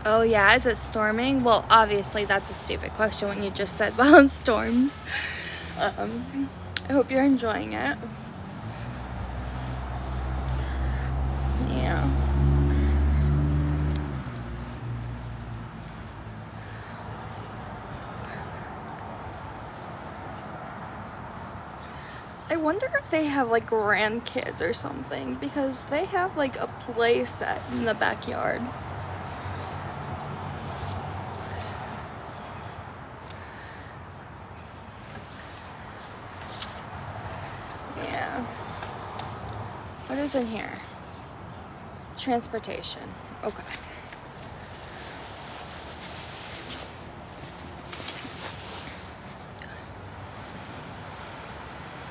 Oh yeah, is it storming? Well, obviously that's a stupid question when you just said, well, it storms. I hope you're enjoying it. Yeah. I wonder if they have like grandkids or something, because they have like a play set in the backyard. Yeah. What is in here? Transportation. Okay.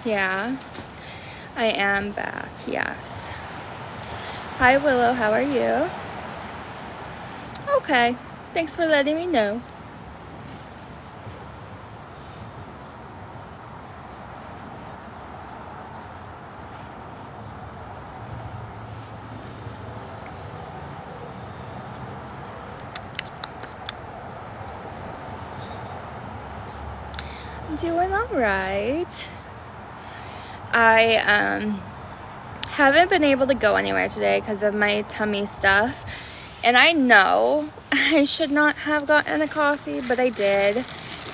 Yeah, I am back. Yes. Hi, Willow. How are you? Okay. Thanks for letting me know. Doing all right. I haven't been able to go anywhere today because of my tummy stuff, and I know I should not have gotten a coffee, but I did.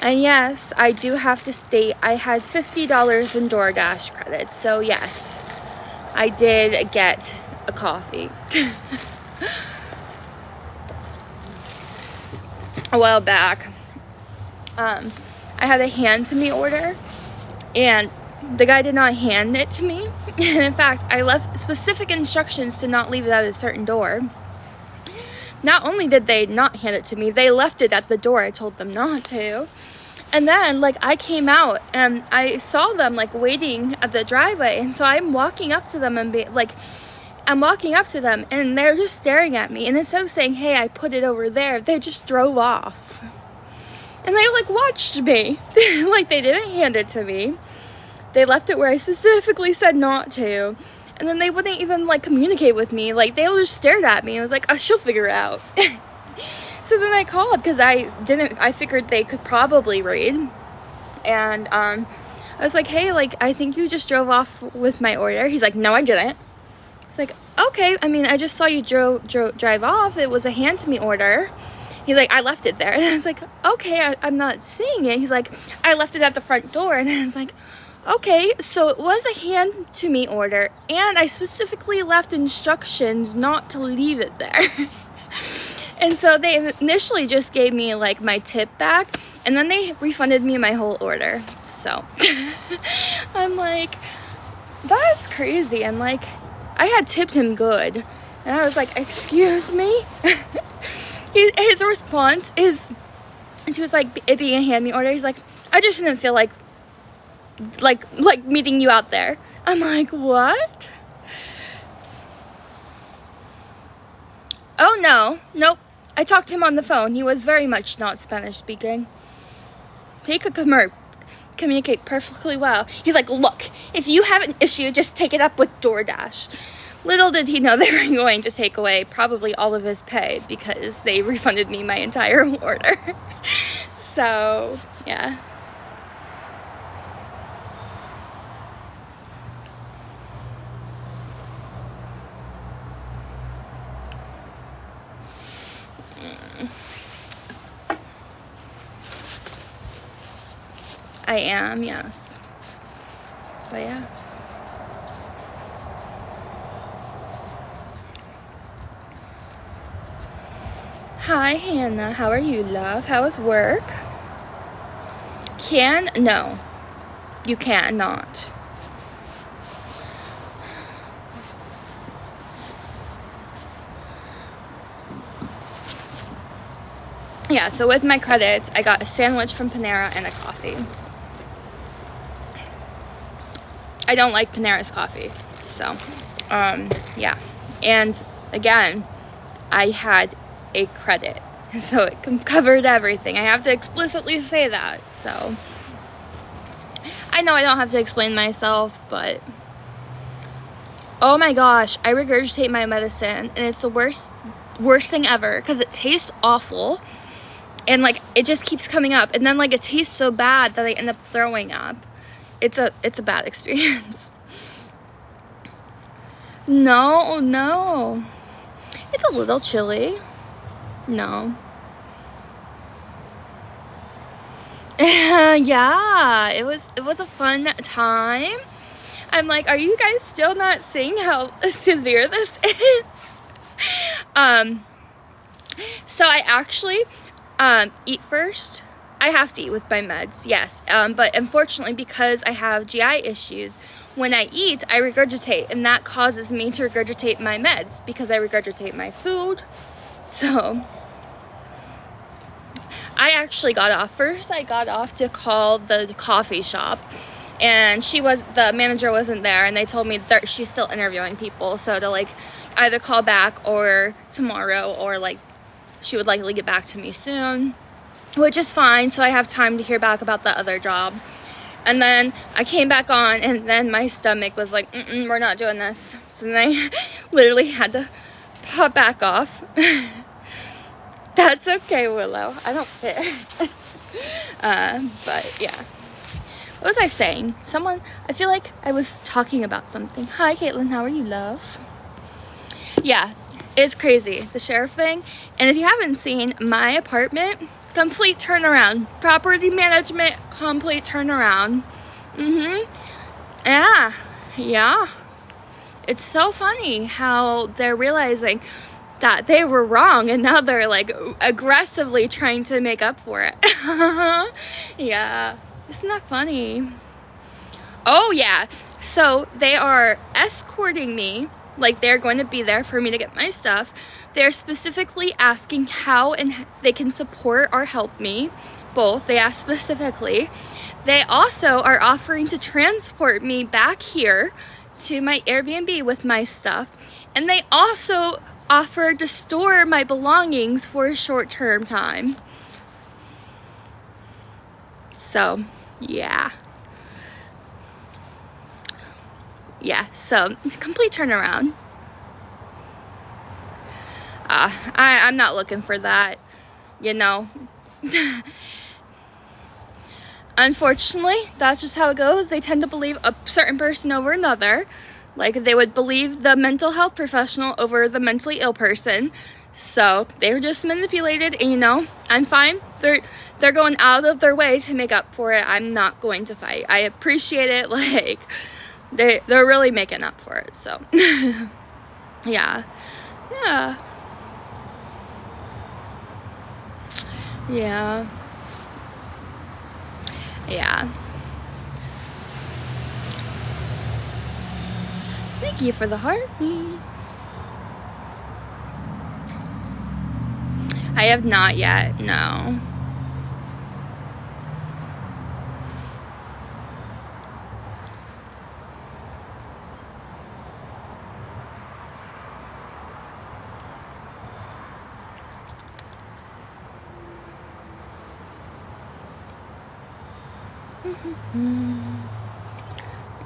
And yes, I do have to state I had $50 in DoorDash credits, so yes, I did get a coffee. A while back, I had a hand-to-me order, and the guy did not hand it to me. And in fact, I left specific instructions to not leave it at a certain door. Not only did they not hand it to me, they left it at the door. I told them not to. And then, like, I came out and I saw them, like, waiting at the driveway. And so I'm walking up to them and and they're just staring at me. And instead of saying, hey, I put it over there, they just drove off. And they, like, watched me. Like, they didn't hand it to me. They left it where I specifically said not to. And then they wouldn't even, like, communicate with me. Like, they just stared at me. I was like, oh, she'll figure it out. So then I called because I figured they could probably read. And I was like, hey, like, I think you just drove off with my order. He's like, no, I didn't. It's like, okay, I mean, I just saw you drive off. It was a hand-to-me order. He's like, I left it there. And I was like, okay, I'm not seeing it. He's like, I left it at the front door. And I was like, okay, so it was a hand-to-me order, and I specifically left instructions not to leave it there. And so they initially just gave me, like, my tip back, and then they refunded me my whole order. So I'm like, that's crazy. And, like, I had tipped him good, and I was like, excuse me? His response is, she was like, it being a hand-me order, he's like, I just didn't feel like meeting you out there. I'm like, what? Oh no, nope. I talked to him on the phone. He was very much not Spanish speaking. He could communicate perfectly well. He's like, look, if you have an issue, just take it up with DoorDash. Little did he know they were going to take away probably all of his pay because they refunded me my entire order. So, yeah. I am, yes. But yeah. Hi, Hannah. How are you, love? How is work? No. You cannot. Yeah, so with my credits, I got a sandwich from Panera and a coffee. I don't like Panera's coffee, so, yeah. And, again, I had a credit, so it covered everything. I have to explicitly say that, so. I know I don't have to explain myself, but, oh my gosh, I regurgitate my medicine, and it's the worst worst thing ever because it tastes awful. And, like, it just keeps coming up. And then, like, it tastes so bad that I end up throwing up. It's a bad experience. No. It's a little chilly. No. Yeah, it was a fun time. I'm like, are you guys still not seeing how severe this is? So I actually eat first. I have to eat with my meds, yes. But unfortunately, because I have GI issues, when I eat, I regurgitate, and that causes me to regurgitate my meds because I regurgitate my food. So I actually got off. First, I got off to call the coffee shop, and the manager wasn't there, and they told me that she's still interviewing people, so to, like, either call back or tomorrow, or, like, she would likely get back to me soon, which is fine, so I have time to hear back about the other job. And then I came back on, and then my stomach was like, we're not doing this. So then I literally had to pop back off. That's okay, Willow. I don't care. But yeah. What was I saying? I feel like I was talking about something. Hi, Caitlin. How are you, love? Yeah, it's crazy. The sheriff thing. And if you haven't seen my apartment, complete turnaround. Property management, complete turnaround. Yeah. It's so funny how they're realizing that they were wrong, and now they're, like, aggressively trying to make up for it. Yeah. Isn't that funny? Oh, yeah. So they are escorting me. Like, they're going to be there for me to get my stuff. They're specifically asking how and they can support or help me. Both. They asked specifically. They also are offering to transport me back here to my Airbnb with my stuff. And they also offered to store my belongings for a short-term time. So, yeah. So complete turnaround. I'm not looking for that, you know. Unfortunately, that's just how it goes. They tend to believe a certain person over another. Like, they would believe the mental health professional over the mentally ill person. So they were just manipulated, and, you know, I'm fine. They're going out of their way to make up for it. I'm not going to fight. I appreciate it. Like, they're really making up for it. So yeah. Thank you for the heartbeat. I have not yet, no.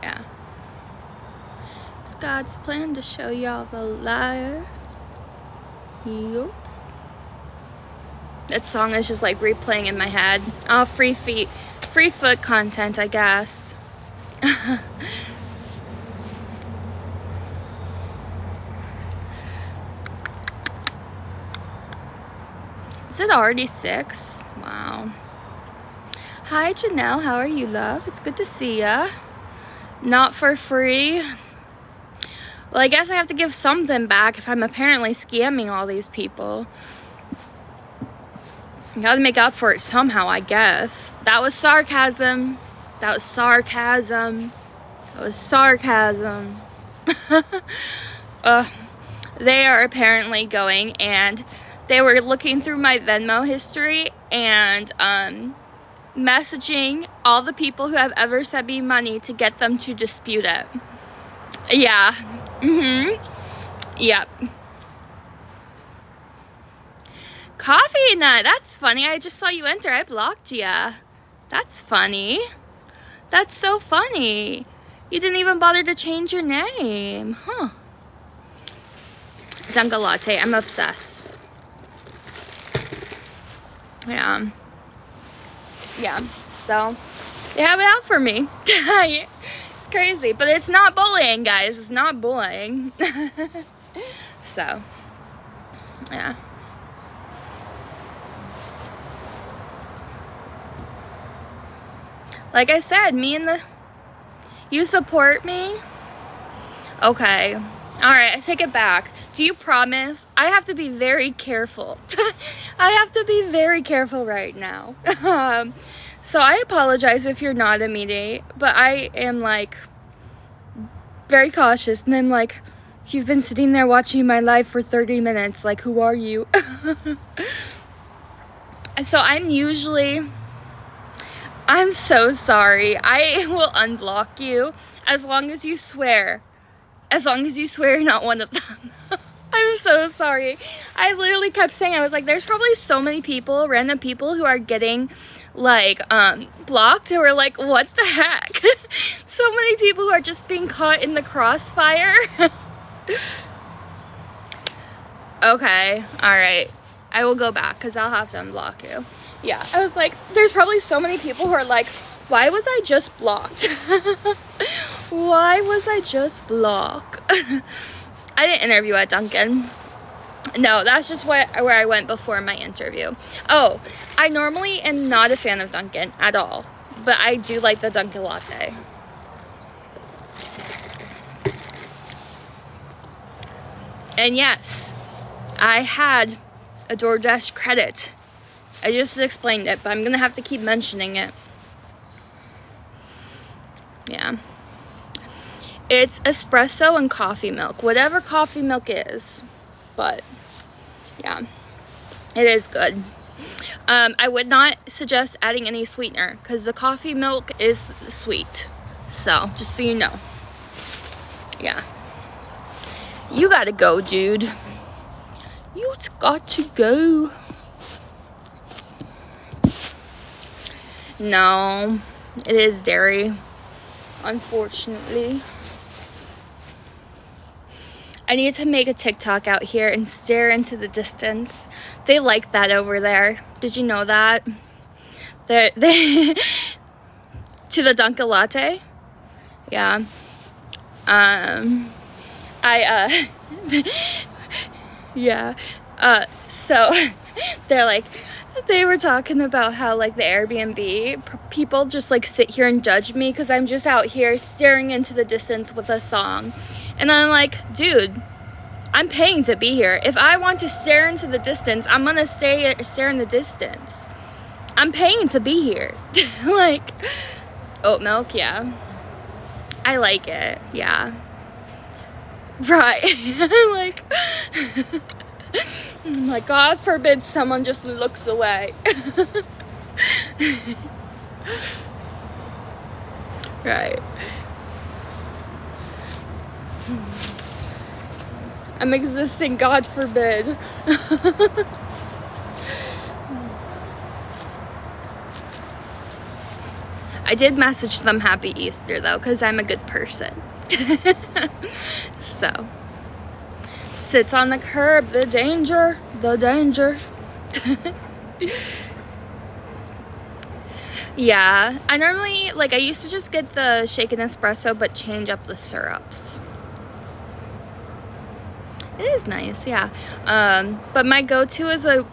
Yeah. It's God's plan to show y'all the liar. Yup. That song is just, like, replaying in my head. Oh, free foot content, I guess. Is it already 6? Wow. Hi, Janelle. How are you, love? It's good to see ya. Not for free. Well, I guess I have to give something back if I'm apparently scamming all these people. Gotta make up for it somehow, I guess. That was sarcasm. They are apparently going, and they were looking through my Venmo history and messaging all the people who have ever sent me money to get them to dispute it. Yeah. Yep. Coffee Nut, that's funny. I just saw you enter. I blocked ya. That's funny. That's so funny. You didn't even bother to change your name. Huh. Dunga Latte. I'm obsessed. Yeah. Yeah. So they have it out for me. It's crazy, but it's not bullying, guys. It's not bullying. So, yeah. Like I said, you support me? Okay. Alright, I take it back. Do you promise? I have to be very careful. I have to be very careful right now. So I apologize if you're not a meaty, but I am like very cautious, and I'm like, you've been sitting there watching my live for 30 minutes, like, who are you? So I'm so sorry. I will unblock you as long as you swear. As long as you swear you're not one of them. I'm so sorry. I literally kept saying, I was like, there's probably so many people, random people who are getting like blocked, who are like, what the heck? So many people who are just being caught in the crossfire. Okay, alright. I will go back because I'll have to unblock you. Yeah, I was like, there's probably so many people who are like, why was I just blocked? Why was I just blocked? I didn't interview at Dunkin'. No, that's just where I went before my interview. Oh, I normally am not a fan of Dunkin' at all, but I do like the Dunkin' latte. And yes, I had a DoorDash credit. I just explained it, but I'm gonna have to keep mentioning it. Yeah. It's espresso and coffee milk, whatever coffee milk is. But yeah, it is good. I would not suggest adding any sweetener because the coffee milk is sweet. So just so you know. Yeah. You gotta go, dude. You got to go. No, it is dairy, unfortunately. I need to make a TikTok out here and stare into the distance. They like that over there. Did you know that? They to the Dunkin' latte? Yeah. Yeah. So they're like, they were talking about how like the Airbnb people just like sit here and judge me because I'm just out here staring into the distance with a song. And I'm like, dude, I'm paying to be here. If I want to stare into the distance, I'm gonna stare in the distance. I'm paying to be here. Like, oat milk, yeah. I like it, yeah. Right. I'm like, God forbid someone just looks away. Right. I'm existing, God forbid. I did message them Happy Easter though, because I'm a good person. So, sits on the curb, the danger, the danger. Yeah, I normally, like, I used to just get the shaken espresso, but change up the syrups. It is nice, yeah. But my go-to is a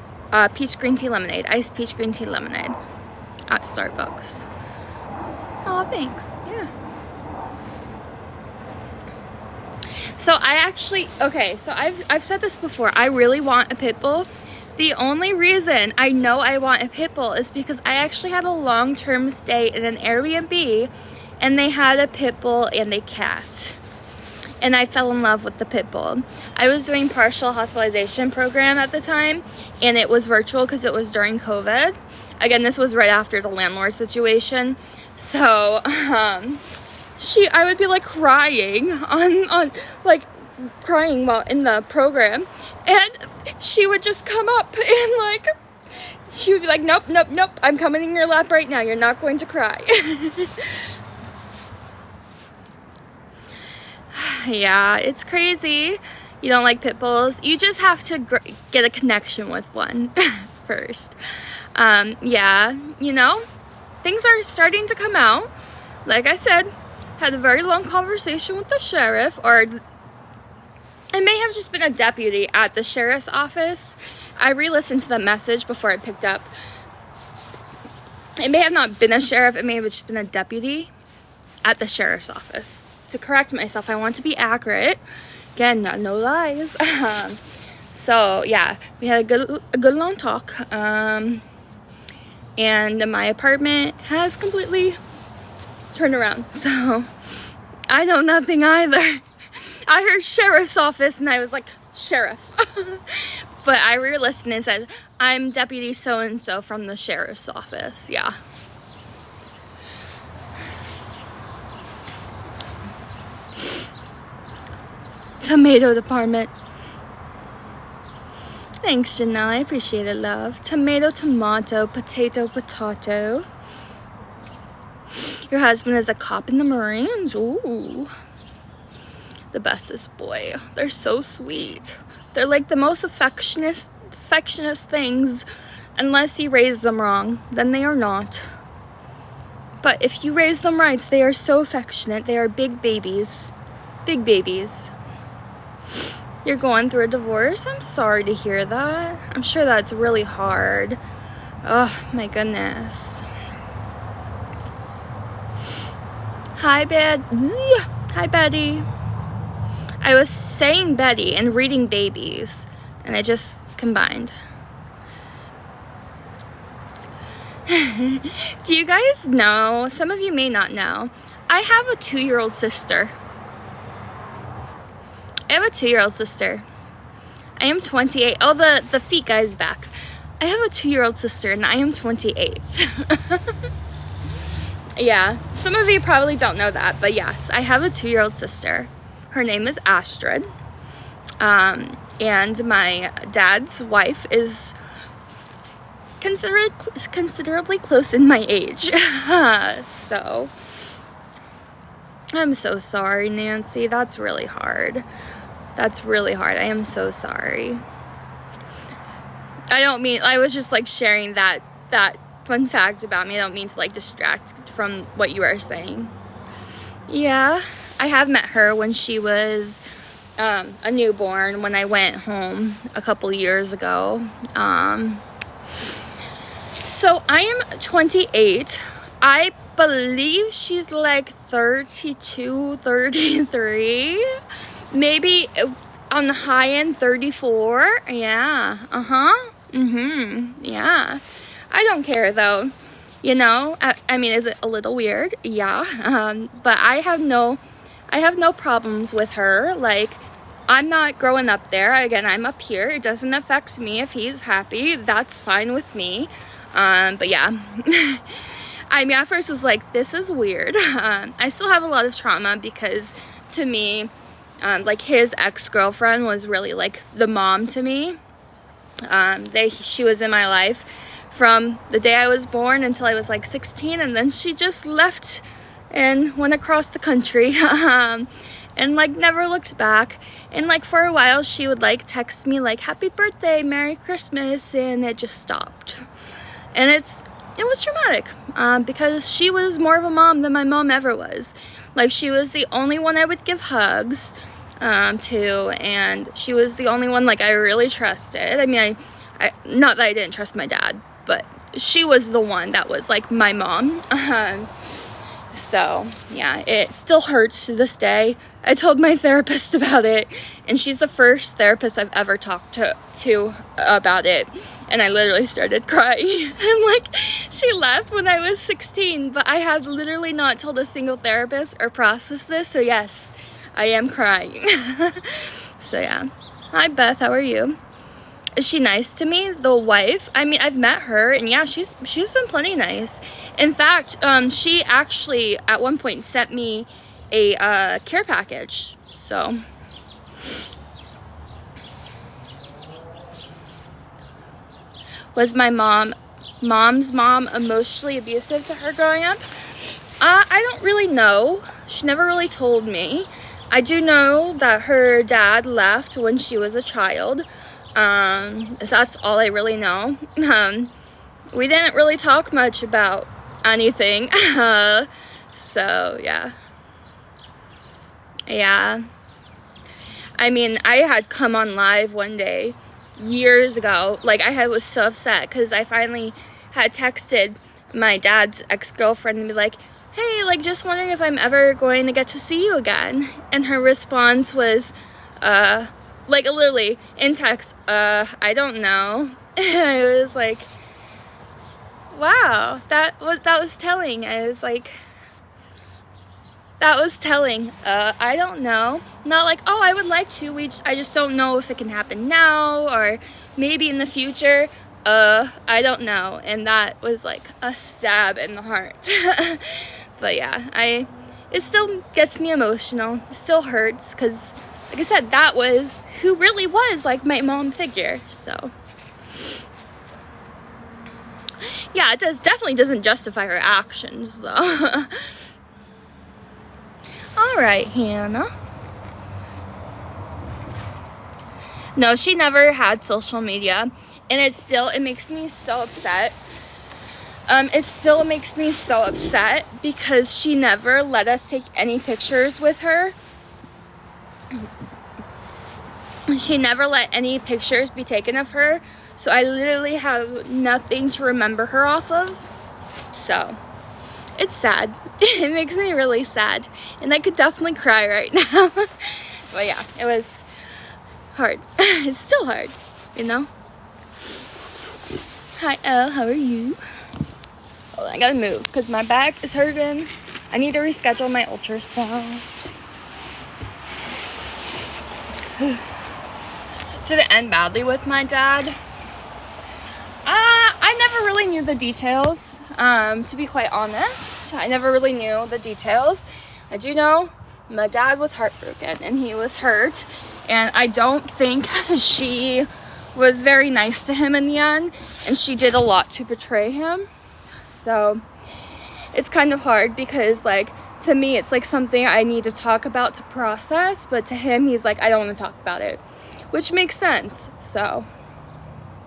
peach green tea lemonade, iced peach green tea lemonade at Starbucks. Oh, thanks. Yeah. So I actually, okay, so I've said this before. I really want a pit bull. The only reason I know I want a pit bull is because I actually had a long-term stay in an Airbnb, and they had a pit bull and a cat. And I fell in love with the pit bull. I was doing partial hospitalization program at the time, and it was virtual because it was during COVID. Again, this was right after the landlord situation. So, I would be like crying crying while in the program, and she would just come up and like, she would be like, nope, nope, nope, I'm coming in your lap right now. You're not going to cry. Yeah, it's crazy. You don't like pit bulls. You just have to get a connection with one first. Yeah, you know, things are starting to come out. Like I said, had a very long conversation with the sheriff, or it may have just been a deputy at the sheriff's office. I re-listened to the message before I picked up. It may have not been a sheriff, it may have just been a deputy at the sheriff's office. To correct myself, I want to be accurate. Again, no lies. So yeah, we had a good long talk. And my apartment has completely turned around. So I know nothing either. I heard sheriff's office and I was like, sheriff. But I re-listened and said, I'm deputy so-and-so from the sheriff's office. Yeah. Tomato department. Thanks, Janelle. I appreciate it, love. Tomato, tomato, potato, potato. Your husband is a cop in the Marines. Ooh. The bestest boy. They're so sweet. They're like the most affectionate things. Unless you raise them wrong, then they are not. But if you raise them right, they are so affectionate. They are big babies. Big babies. You're going through a divorce? I'm sorry to hear that. I'm sure that's really hard. Oh, my goodness. Hi, Hi, Betty. I was saying Betty and reading babies, and I just combined. Do you guys know? Some of you may not know. I have a 2-year-old sister. I have a 2-year-old sister. I am 28. Oh, the feet guy's back. I have a 2-year-old sister and I am 28. Yeah, some of you probably don't know that, but yes, I have a 2-year-old sister. Her name is Astrid. And my dad's wife is considerably close in my age. So, I'm so sorry, Nancy. That's really hard. That's really hard. I am so sorry. I was just like sharing that fun fact about me. I don't mean to like distract from what you are saying. Yeah, I have met her when she was a newborn, when I went home a couple years ago. So I am 28. I believe she's like 32, 33. Maybe on the high end 34. Yeah. Yeah. I don't care though. You know, I mean, is it a little weird? Yeah. But I have no problems with her. Like, I'm not growing up there. Again, I'm up here. It doesn't affect me. If he's happy, that's fine with me. But yeah. I mean, at first I was like, this is weird. I still have a lot of trauma because to me, like his ex-girlfriend was really like the mom to me. She was in my life from the day I was born until I was like 16, and then she just left and went across the country. And like never looked back. And like for a while she would like text me like happy birthday, Merry Christmas, and it just stopped. And it was traumatic, because she was more of a mom than my mom ever was. Like, she was the only one I would give hugs to, and she was the only one like I really trusted. I mean, I not that I didn't trust my dad, but she was the one that was like my mom. So yeah, it still hurts to this day. I told my therapist about it, and she's the first therapist I've ever talked to about it, and I literally started crying. And like, she left when I was 16, but I have literally not told a single therapist or processed this, so yes, I am crying. So yeah. Hi Beth, how are you? Is she nice to me? The wife? I mean, I've met her, and yeah, she's been plenty nice. In fact, she actually at one point sent me a care package. So was my mom's mom emotionally abusive to her growing up? I don't really know. She never really told me. I do know that her dad left when she was a child. So that's all I really know. we didn't really talk much about anything. So yeah. I mean, I had come on live one day years ago. Like, was so upset because I finally had texted my dad's ex-girlfriend and be like, hey, like, just wondering if I'm ever going to get to see you again. And her response was, like, literally in text, I don't know. And I was like, wow, that was telling. I was like, that was telling. I don't know. Not like, oh, I would like to. I just don't know if it can happen now or maybe in the future. I don't know. And that was like a stab in the heart. But yeah, it still gets me emotional. It still hurts because, like I said, that was who really was like my mom figure. So yeah, it definitely doesn't justify her actions though. All right, Hannah. No, she never had social media, and it makes me so upset. It still makes me so upset because she never let us take any pictures with her. She never let any pictures be taken of her, so I literally have nothing to remember her off of. So it's sad. It makes me really sad, and I could definitely cry right now. But yeah, it was hard. It's still hard, you know. Hi Elle, how are you? Oh, I gotta move because my back is hurting. I need to reschedule my ultrasound. Did it end badly with my dad? I never really knew the details, to be quite honest. I never really knew the details. I do know my dad was heartbroken and he was hurt, and I don't think she was very nice to him in the end, and she did a lot to betray him. So it's kind of hard because, like, to me it's like something I need to talk about to process, but to him he's like, I don't want to talk about it, which makes sense. So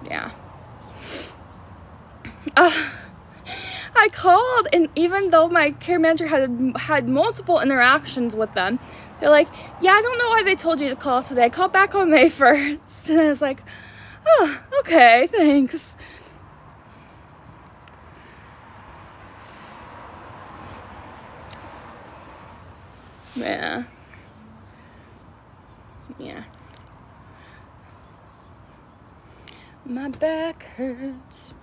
yeah. I called, and even though my care manager had multiple interactions with them, they're like, yeah, I don't know why they told you to call today. Call back on May 1st. And I was like, oh, okay, thanks. Yeah. My back hurts.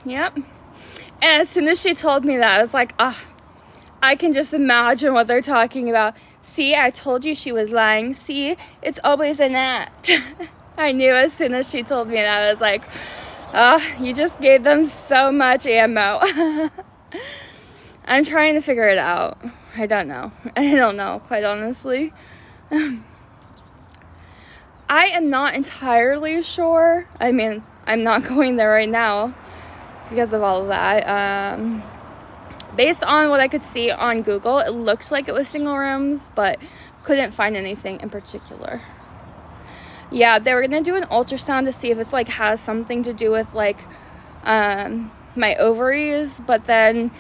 Yep. And as soon as she told me that, I was like, I can just imagine what they're talking about. See, I told you she was lying. See, it's always an act. I knew as soon as she told me that. I was like, you just gave them so much ammo. I'm trying to figure it out. I don't know, quite honestly. I am not entirely sure. I mean, I'm not going there right now because of all of that. Based on what I could see on Google, it looked like it was single rooms, but couldn't find anything in particular. Yeah, they were gonna do an ultrasound to see if it's like has something to do with like my ovaries, but then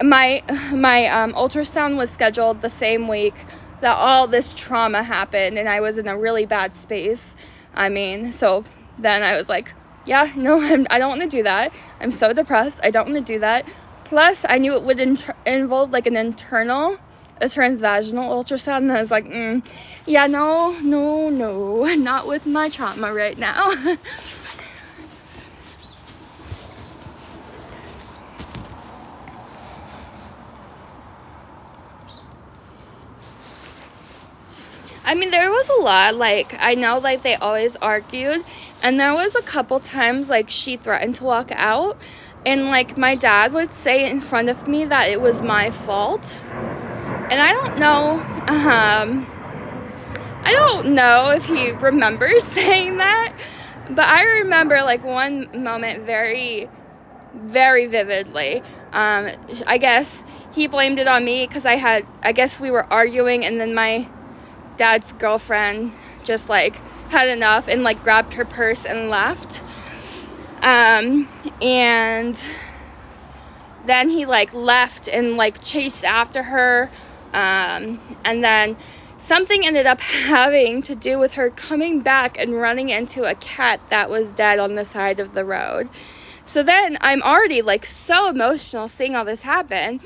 my ultrasound was scheduled the same week that all this trauma happened, and I was in a really bad space. I mean, so then I was like, yeah, no, I don't want to do that. I'm so depressed. I don't want to do that. Plus, I knew it would involve like a transvaginal ultrasound, and I was like, yeah, no, not with my trauma right now. I mean, there was a lot, like, I know, like, they always argued, and there was a couple times, like, she threatened to walk out, and, like, my dad would say in front of me that it was my fault, and I don't know if he remembers saying that, but I remember, like, one moment very, very vividly. I guess he blamed it on me, because I guess we were arguing, and then my dad's girlfriend just like had enough and like grabbed her purse and left. And then he like left and like chased after her, and then something ended up having to do with her coming back and running into a cat that was dead on the side of the road. So then I'm already like so emotional seeing all this happen.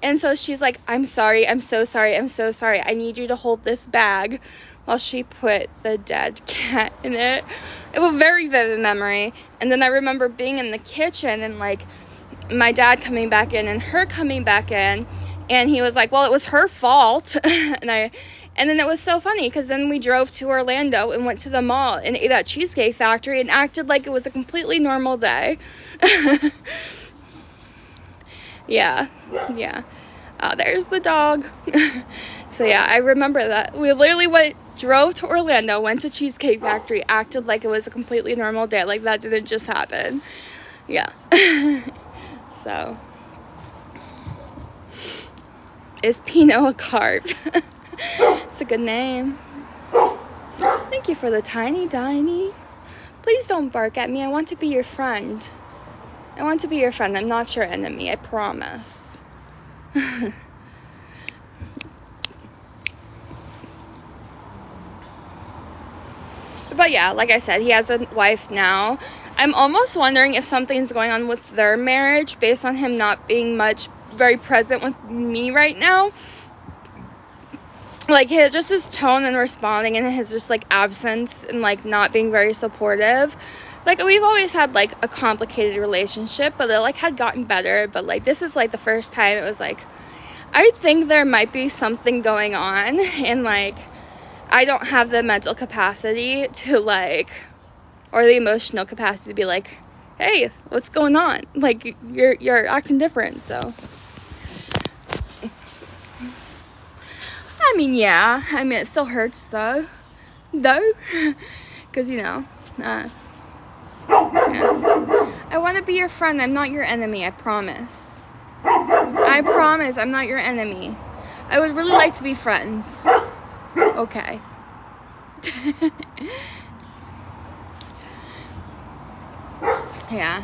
And so she's like, I'm sorry, I'm so sorry, I'm so sorry. I need you to hold this bag, while she put the dead cat in it. It was a very vivid memory. And then I remember being in the kitchen and like my dad coming back in and her coming back in, and he was like, well, it was her fault. and then it was so funny because then we drove to Orlando and went to the mall and ate at Cheesecake Factory and acted like it was a completely normal day. Yeah. There's the dog. So yeah, I remember that. We literally drove to Orlando, went to Cheesecake Factory, acted like it was a completely normal day. Like that didn't just happen. Yeah. So, is Pinot a carp? It's a good name. Thank you for the tiny Diney. Please don't bark at me. I want to be your friend. I want to be your friend. I'm not your enemy. I promise. But yeah, like I said, he has a wife now. I'm almost wondering if something's going on with their marriage based on him not being very present with me right now. Like his tone and responding and his just like absence and like not being very supportive. Like we've always had like a complicated relationship, but it like had gotten better. But like this is like the first time it was like, I think there might be something going on, and like I don't have the mental capacity to like, or the emotional capacity to be like, hey, what's going on? Like you're acting different. So I mean, yeah, I mean it still hurts though, because you know, yeah. I want to be your friend. I'm not your enemy. I promise. I promise I'm not your enemy. I would really like to be friends. Okay. Yeah.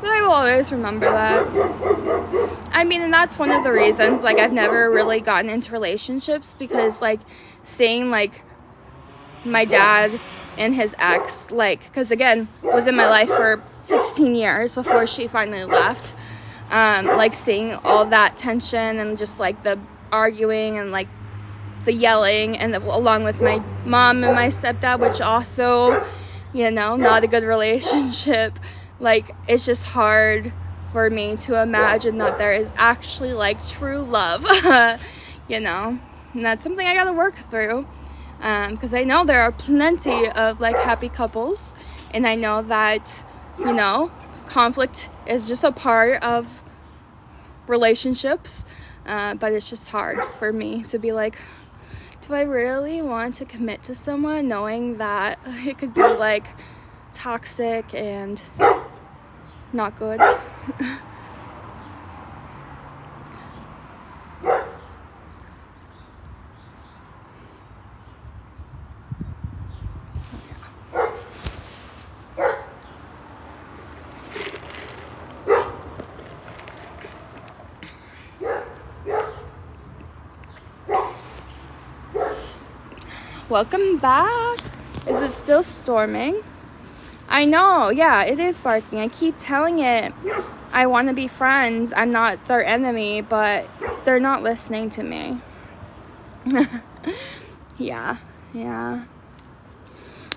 But I will always remember that. I mean, and that's one of the reasons, like, I've never really gotten into relationships, because, like, seeing, like, my dad and his ex, like, because, again, was in my life for 16 years before she finally left. Like, seeing all that tension and just, like, the arguing and, like, the yelling, and along with my mom and my stepdad, which also, you know, not a good relationship. Like, it's just hard for me to imagine that there is actually like true love, you know, and that's something I gotta work through, because I know there are plenty of like happy couples, and I know that, you know, conflict is just a part of relationships, but it's just hard for me to be like, do I really want to commit to someone knowing that it could be like toxic and not good? Welcome back. Is it still storming? I know, yeah, it is barking. I keep telling it I want to be friends. I'm not their enemy, but they're not listening to me. Yeah. And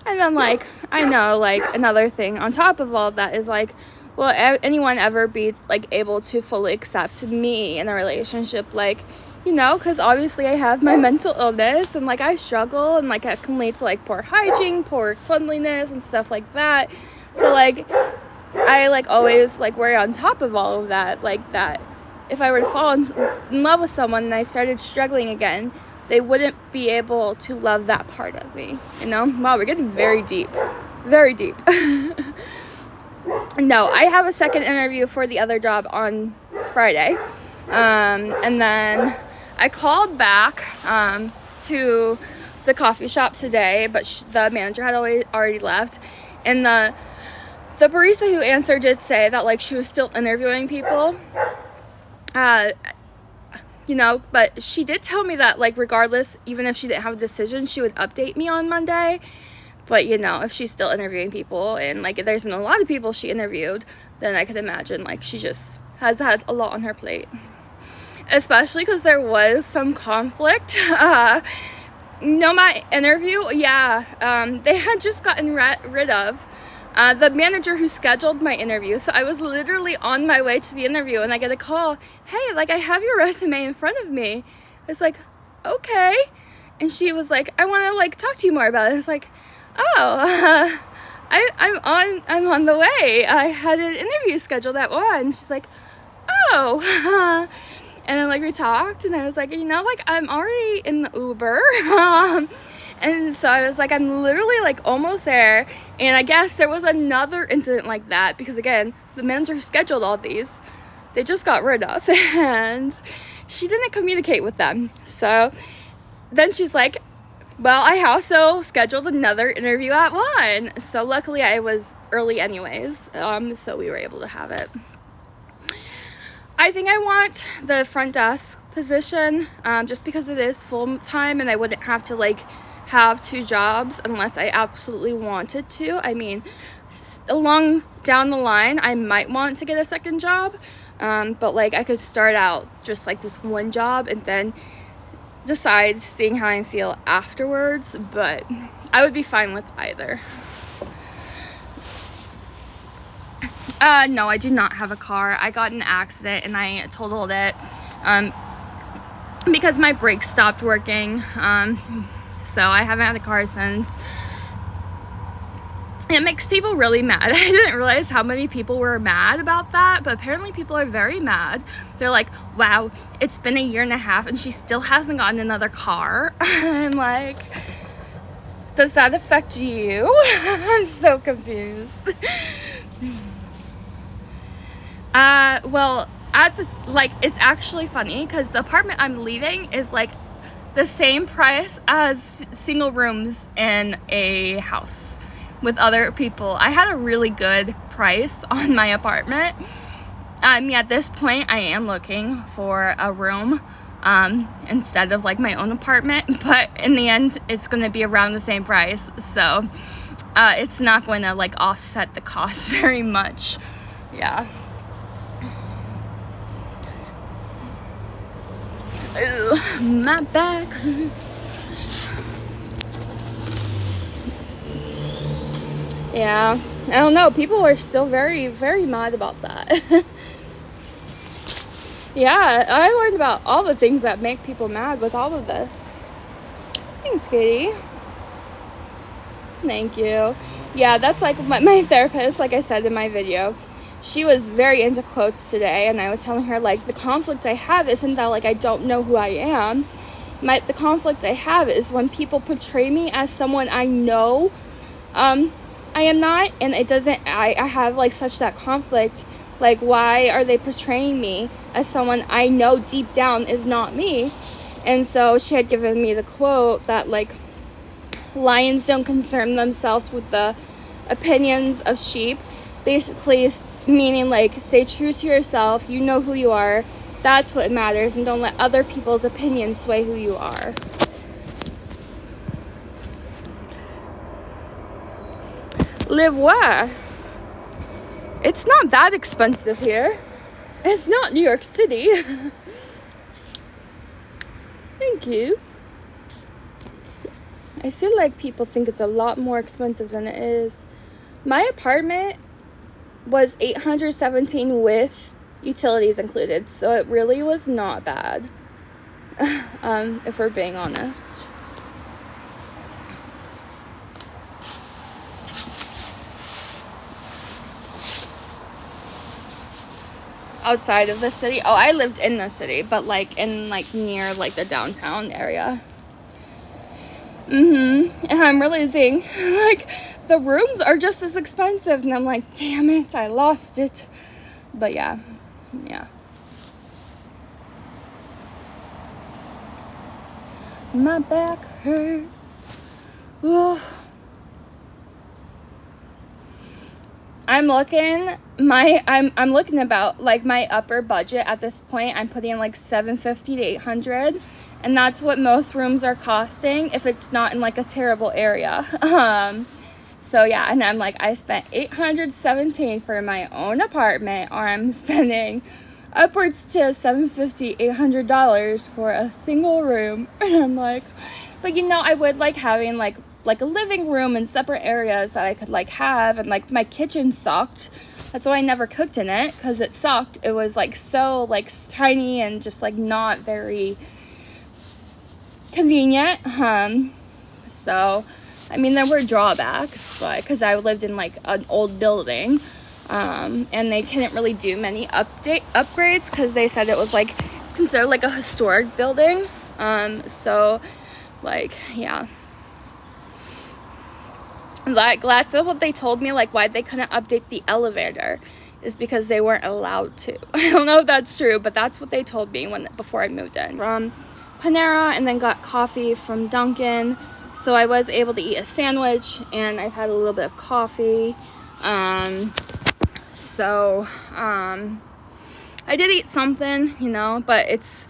then, like, I know, like, another thing on top of all of that is, like, will anyone ever be, like, able to fully accept me in a relationship? Like, you know, because obviously I have my mental illness, and, like, I struggle, and, like, it can lead to, like, poor hygiene, poor cleanliness, and stuff like that. So, like, I, like, always, like, worry on top of all of that, like, that if I were to fall in love with someone and I started struggling again, they wouldn't be able to love that part of me, you know? Wow, we're getting very deep. Very deep. No, I have a second interview for the other job on Friday. And then I called back to the coffee shop today, but the manager had already left. And the The barista who answered did say that like she was still interviewing people, you know, but she did tell me that like regardless, even if she didn't have a decision, she would update me on Monday. But you know, if she's still interviewing people and like there's been a lot of people she interviewed, then I could imagine like she just has had a lot on her plate, especially because there was some conflict. No, my interview, they had just gotten rid of the manager who scheduled my interview. So I was literally on my way to the interview and I get a call, hey, like I have your resume in front of me. It's like, okay. And she was like, I want to like talk to you more about it. It's like, oh, I'm on the way. I had an interview scheduled at 1. She's like, oh. And then like we talked and I was like, you know, like I'm already in the Uber. And so I was like, I'm literally like almost there. And I guess there was another incident like that because again, the manager who scheduled all these, they just got rid of and she didn't communicate with them. So then she's like, well, I also scheduled another interview at 1. So luckily I was early anyways. So we were able to have it. I think I want the front desk position just because it is full time and I wouldn't have to like have 2 jobs unless I absolutely wanted to. I mean, along down the line, I might want to get a second job, but like I could start out just like with 1 job and then decide seeing how I feel afterwards, but I would be fine with either. No, I do not have a car. I got in an accident and I totaled it because my brakes stopped working. So I haven't had a car since. It makes people really mad. I didn't realize how many people were mad about that, but apparently people are very mad. They're like, wow, it's been 1.5 years and she still hasn't gotten another car. I'm like, does that affect you? I'm so confused. Well, it's actually funny because the apartment I'm leaving is like the same price as single rooms in a house with other people. I had a really good price on my apartment. At this point I am looking for a room instead of like my own apartment, but in the end it's going to be around the same price, so it's not going to like offset the cost very much. Yeah. Ugh, my back hurts. Yeah, I don't know, people are still very, very mad about that. Yeah, I learned about all the things that make people mad with all of this. Thanks, Katie. Thank you. Yeah, that's like my therapist, like I said in my video, she was very into quotes today, and I was telling her like the conflict I have isn't that like I don't know who I am. The conflict I have is when people portray me as someone I know I am not, and it doesn't, I have like such that conflict. Like, why are they portraying me as someone I know deep down is not me? And so she had given me the quote that like lions don't concern themselves with the opinions of sheep, basically meaning like stay true to yourself, you know who you are, that's what matters, and don't let other people's opinions sway who you are. Live where? It's not that expensive here. It's not New York City. Thank you. I feel like people think it's a lot more expensive than it is. My apartment was $817 with utilities included, so it really was not bad. If we're being honest. Outside of the city? Oh, I lived in the city, but like in like near like the downtown area. And I'm realizing like the rooms are just as expensive, and I'm like, damn it, I lost it. But yeah. My back hurts. Ugh. I'm looking about like my upper budget at this point. I'm putting like $750 to $800, and that's what most rooms are costing if it's not in like a terrible area. So yeah, and I'm like, I spent $817 for my own apartment, or I'm spending upwards to $750, $800 for a single room. And I'm like, but you know, I would like having like a living room and separate areas that I could like have, and like my kitchen sucked. That's why I never cooked in it, because it sucked. It was like so like tiny and just like not very convenient. So I mean, there were drawbacks, but because I lived in like an old building, and they couldn't really do many upgrades because they said it was like, it's considered like a historic building. So like, yeah, like that's what they told me, like why they couldn't update the elevator is because they weren't allowed to. I don't know if that's true, but that's what they told me before I moved in. From Panera, and then got coffee from Dunkin'. So I was able to eat a sandwich, and I've had a little bit of coffee. I did eat something, you know, but it's,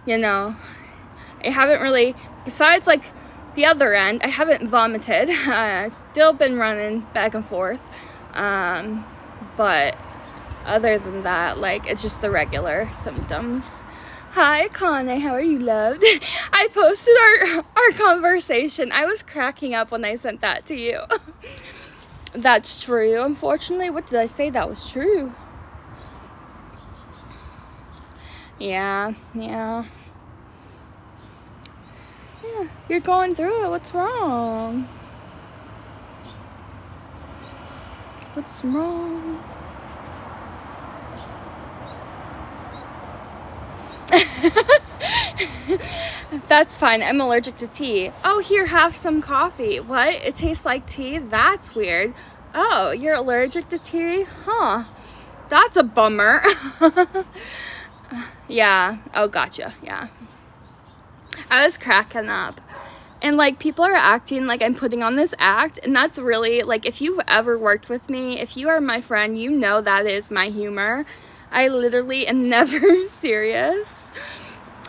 you know, I haven't really, besides like the other end, I haven't vomited. Still been running back and forth. But other than that, like, it's just the regular symptoms. Hi, Connie, how are you, loved? I posted our conversation. I was cracking up when I sent that to you. That's true, unfortunately. What did I say that was true? Yeah, you're going through it. What's wrong? What's wrong? That's fine. I'm allergic to tea. Oh, here, have some coffee. What? It tastes like tea? That's weird. Oh, you're allergic to tea? Huh. That's a bummer. Yeah. Oh, gotcha. Yeah. I was cracking up. And, like, people are acting like I'm putting on this act. And that's really, like, if you've ever worked with me, if you are my friend, you know that is my humor. I literally am never serious.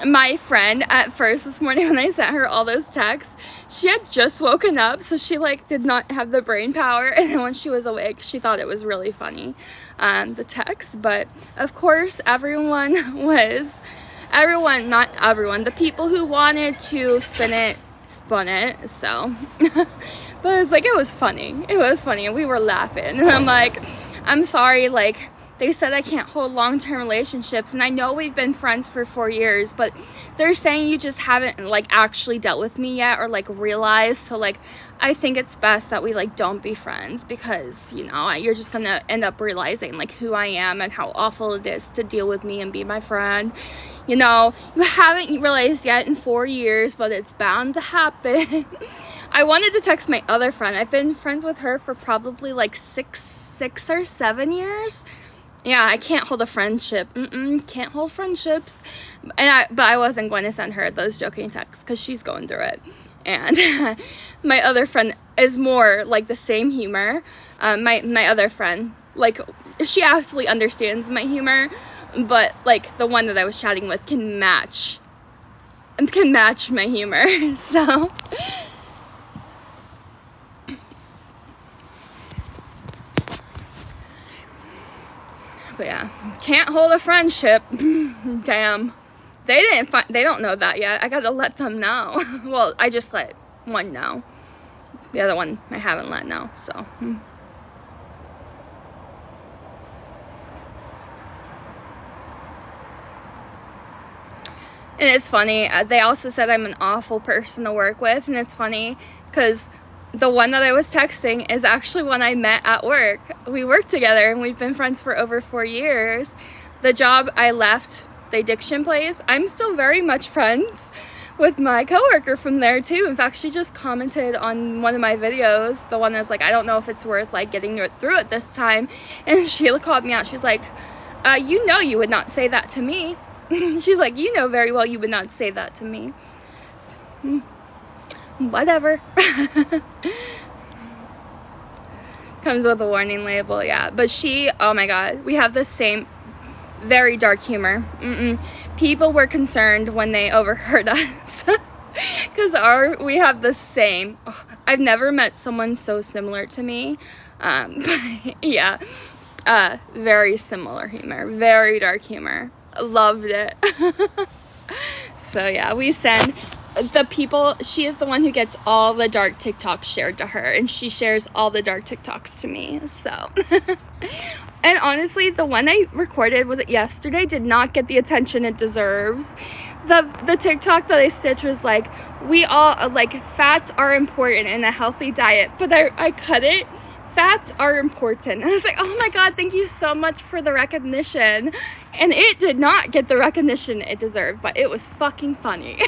My friend, at first this morning when I sent her all those texts, she had just woken up, so she, like, did not have the brain power. And then when she was awake, she thought it was really funny, the text. But, of course, not everyone, the people who wanted to spun it, so. But it was like, it was funny, and we were laughing, and I'm like, I'm sorry, like, they said I can't hold long-term relationships, and I know we've been friends for 4 years, but they're saying you just haven't, like, actually dealt with me yet, or, like, realized, so, like, I think it's best that we, like, don't be friends, because, you know, you're just gonna end up realizing, like, who I am and how awful it is to deal with me and be my friend. You know, you haven't realized yet in 4 years, but it's bound to happen. I wanted to text my other friend. I've been friends with her for probably, like, six or 7 years. Yeah, I can't hold a friendship. Can't hold friendships. But I wasn't going to send her those joking texts because she's going through it. And my other friend is more like the same humor. My other friend, like, she absolutely understands my humor, but like the one that I was chatting with can match my humor. So but yeah, can't hold a friendship. Damn. They don't know that yet. I gotta let them know. Well, I just let one know. The other one I haven't let know, so. And it's funny, they also said I'm an awful person to work with, and it's funny because the one that I was texting is actually one I met at work. We work together, and we've been friends for over 4 years. The job I left, the addiction place, I'm still very much friends with my coworker from there too. In fact, she just commented on one of my videos, the one that's like, I don't know if it's worth like getting through it this time, and she called me out. She's like, you know you would not say that to me. She's like, you know very well you would not say that to me. Whatever. Comes with a warning label, yeah. But she, oh my god, we have the same very dark humor. People were concerned when they overheard us because we have the same. I've never met someone so similar to me. But yeah, very similar humor, very dark humor. Loved it. So yeah, we send the people, she is the one who gets all the dark TikToks shared to her, and she shares all the dark TikToks to me, so. And honestly, the one I recorded, was it yesterday, did not get the attention it deserves. The TikTok that I stitched was like, we all, like, fats are important in a healthy diet, but I cut it, fats are important. And I was like, oh my god, thank you so much for the recognition. And it did not get the recognition it deserved, but it was fucking funny.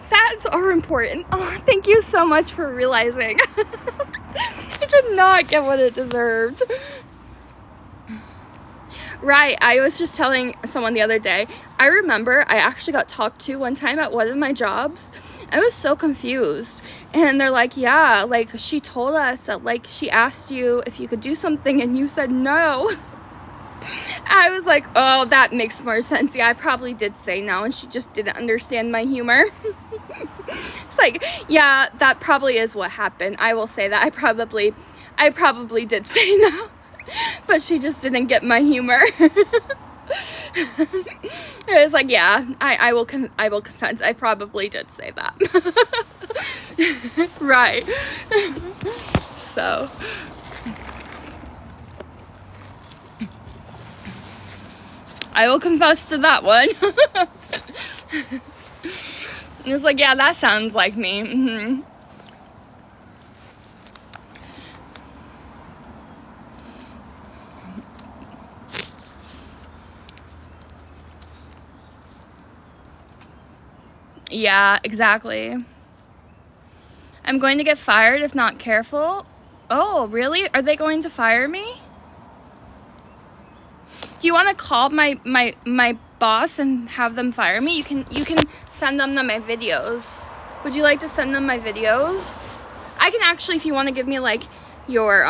Fats are important. Oh, thank you so much for realizing. It did not get what it deserved. Right, I was just telling someone the other day, I remember I actually got talked to one time at one of my jobs. I was so confused. And they're like, yeah, like, she told us that, like, she asked you if you could do something and you said no. I was like, oh, that makes more sense. Yeah, I probably did say no, and she just didn't understand my humor. It's like, yeah, that probably is what happened. I will say that I probably did say no, but she just didn't get my humor. It was like, yeah, I will confess, I probably did say that. Right. So I will confess to that one. It's like, yeah, that sounds like me. Yeah, exactly. I'm going to get fired if not careful. Oh, really? Are they going to fire me? Do you want to call my boss and have them fire me? You can send them my videos. Would you like to send them my videos? I can actually, if you want to give me like your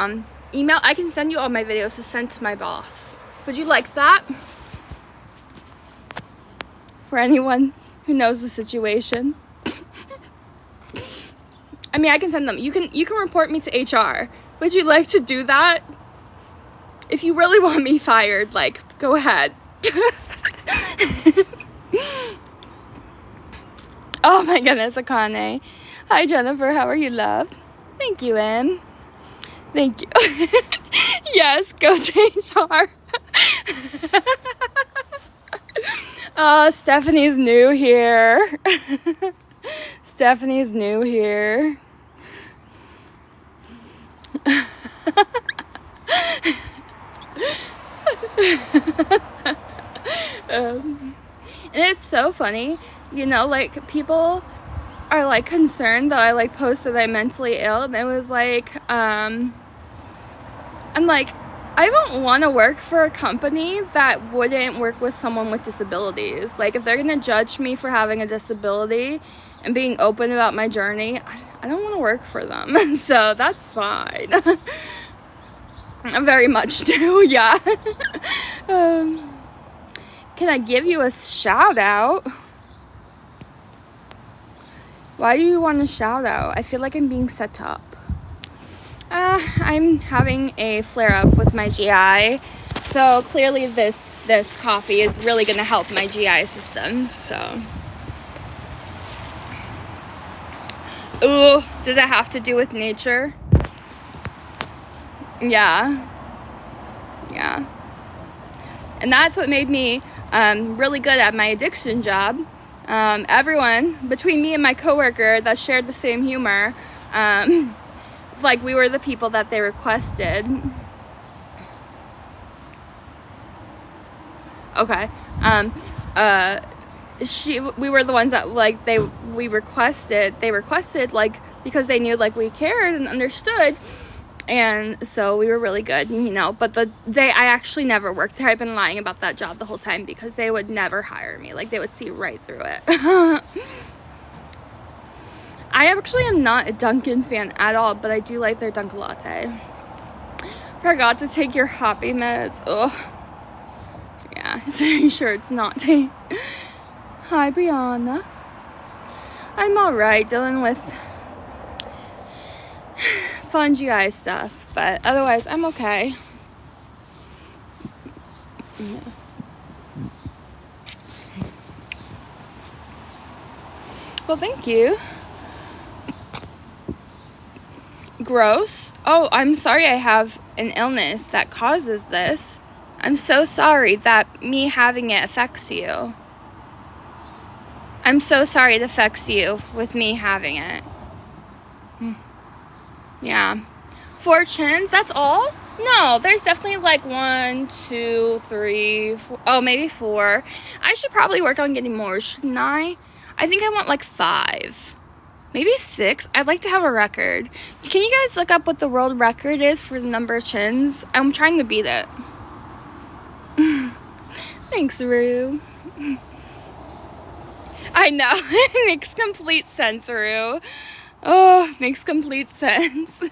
email, I can send you all my videos to send to my boss. Would you like that? For anyone who knows the situation. I mean, I can send them. You can report me to HR. Would you like to do that? If you really want me fired, like, go ahead. Oh my goodness, Akane. Hi, Jennifer. How are you, love? Thank you, Em. Thank you. Yes, go to HR. Stephanie's new here. Stephanie's new here. And it's so funny, you know, like, people are like concerned that I like posted that I'm mentally ill, and it was like, I'm like, I don't want to work for a company that wouldn't work with someone with disabilities. Like, if they're gonna judge me for having a disability and being open about my journey, I don't want to work for them. So that's fine. I very much do, yeah. Can I give you a shout out? Why do you want a shout out? I feel like I'm being set up. I'm having a flare-up with my GI, so clearly this coffee is really going to help my GI system, so. Ooh, does it have to do with nature? Yeah. And that's what made me really good at my addiction job. Everyone, between me and my coworker that shared the same humor, like, we were the people that they requested. Okay. We were the ones that, like, they requested, like, because they knew, like, we cared and understood. And so we were really good, you know, but I actually never worked there. I've been lying about that job the whole time because they would never hire me. Like, they would see right through it. I actually am not a Dunkin' fan at all, but I do like their Dunkin' Latte. Forgot to take your happy meds. Ugh. Yeah, it's very sure it's not tea. Hi, Brianna. I'm alright, dealing with fungi stuff, but otherwise I'm okay. Yeah. Well, thank you. Gross. Oh, I'm sorry I have an illness that causes this. I'm so sorry that me having it affects you. I'm so sorry it affects you with me having it. Yeah. 4 chins, that's all? No, there's definitely like 1, 2, 3, 4. Oh, maybe 4. I should probably work on getting more, shouldn't I? I think I want like 5. Maybe 6. I'd like to have a record. Can you guys look up what the world record is for the number of chins? I'm trying to beat it. Thanks, Rue. I know. It makes complete sense, Rue. Oh, makes complete sense.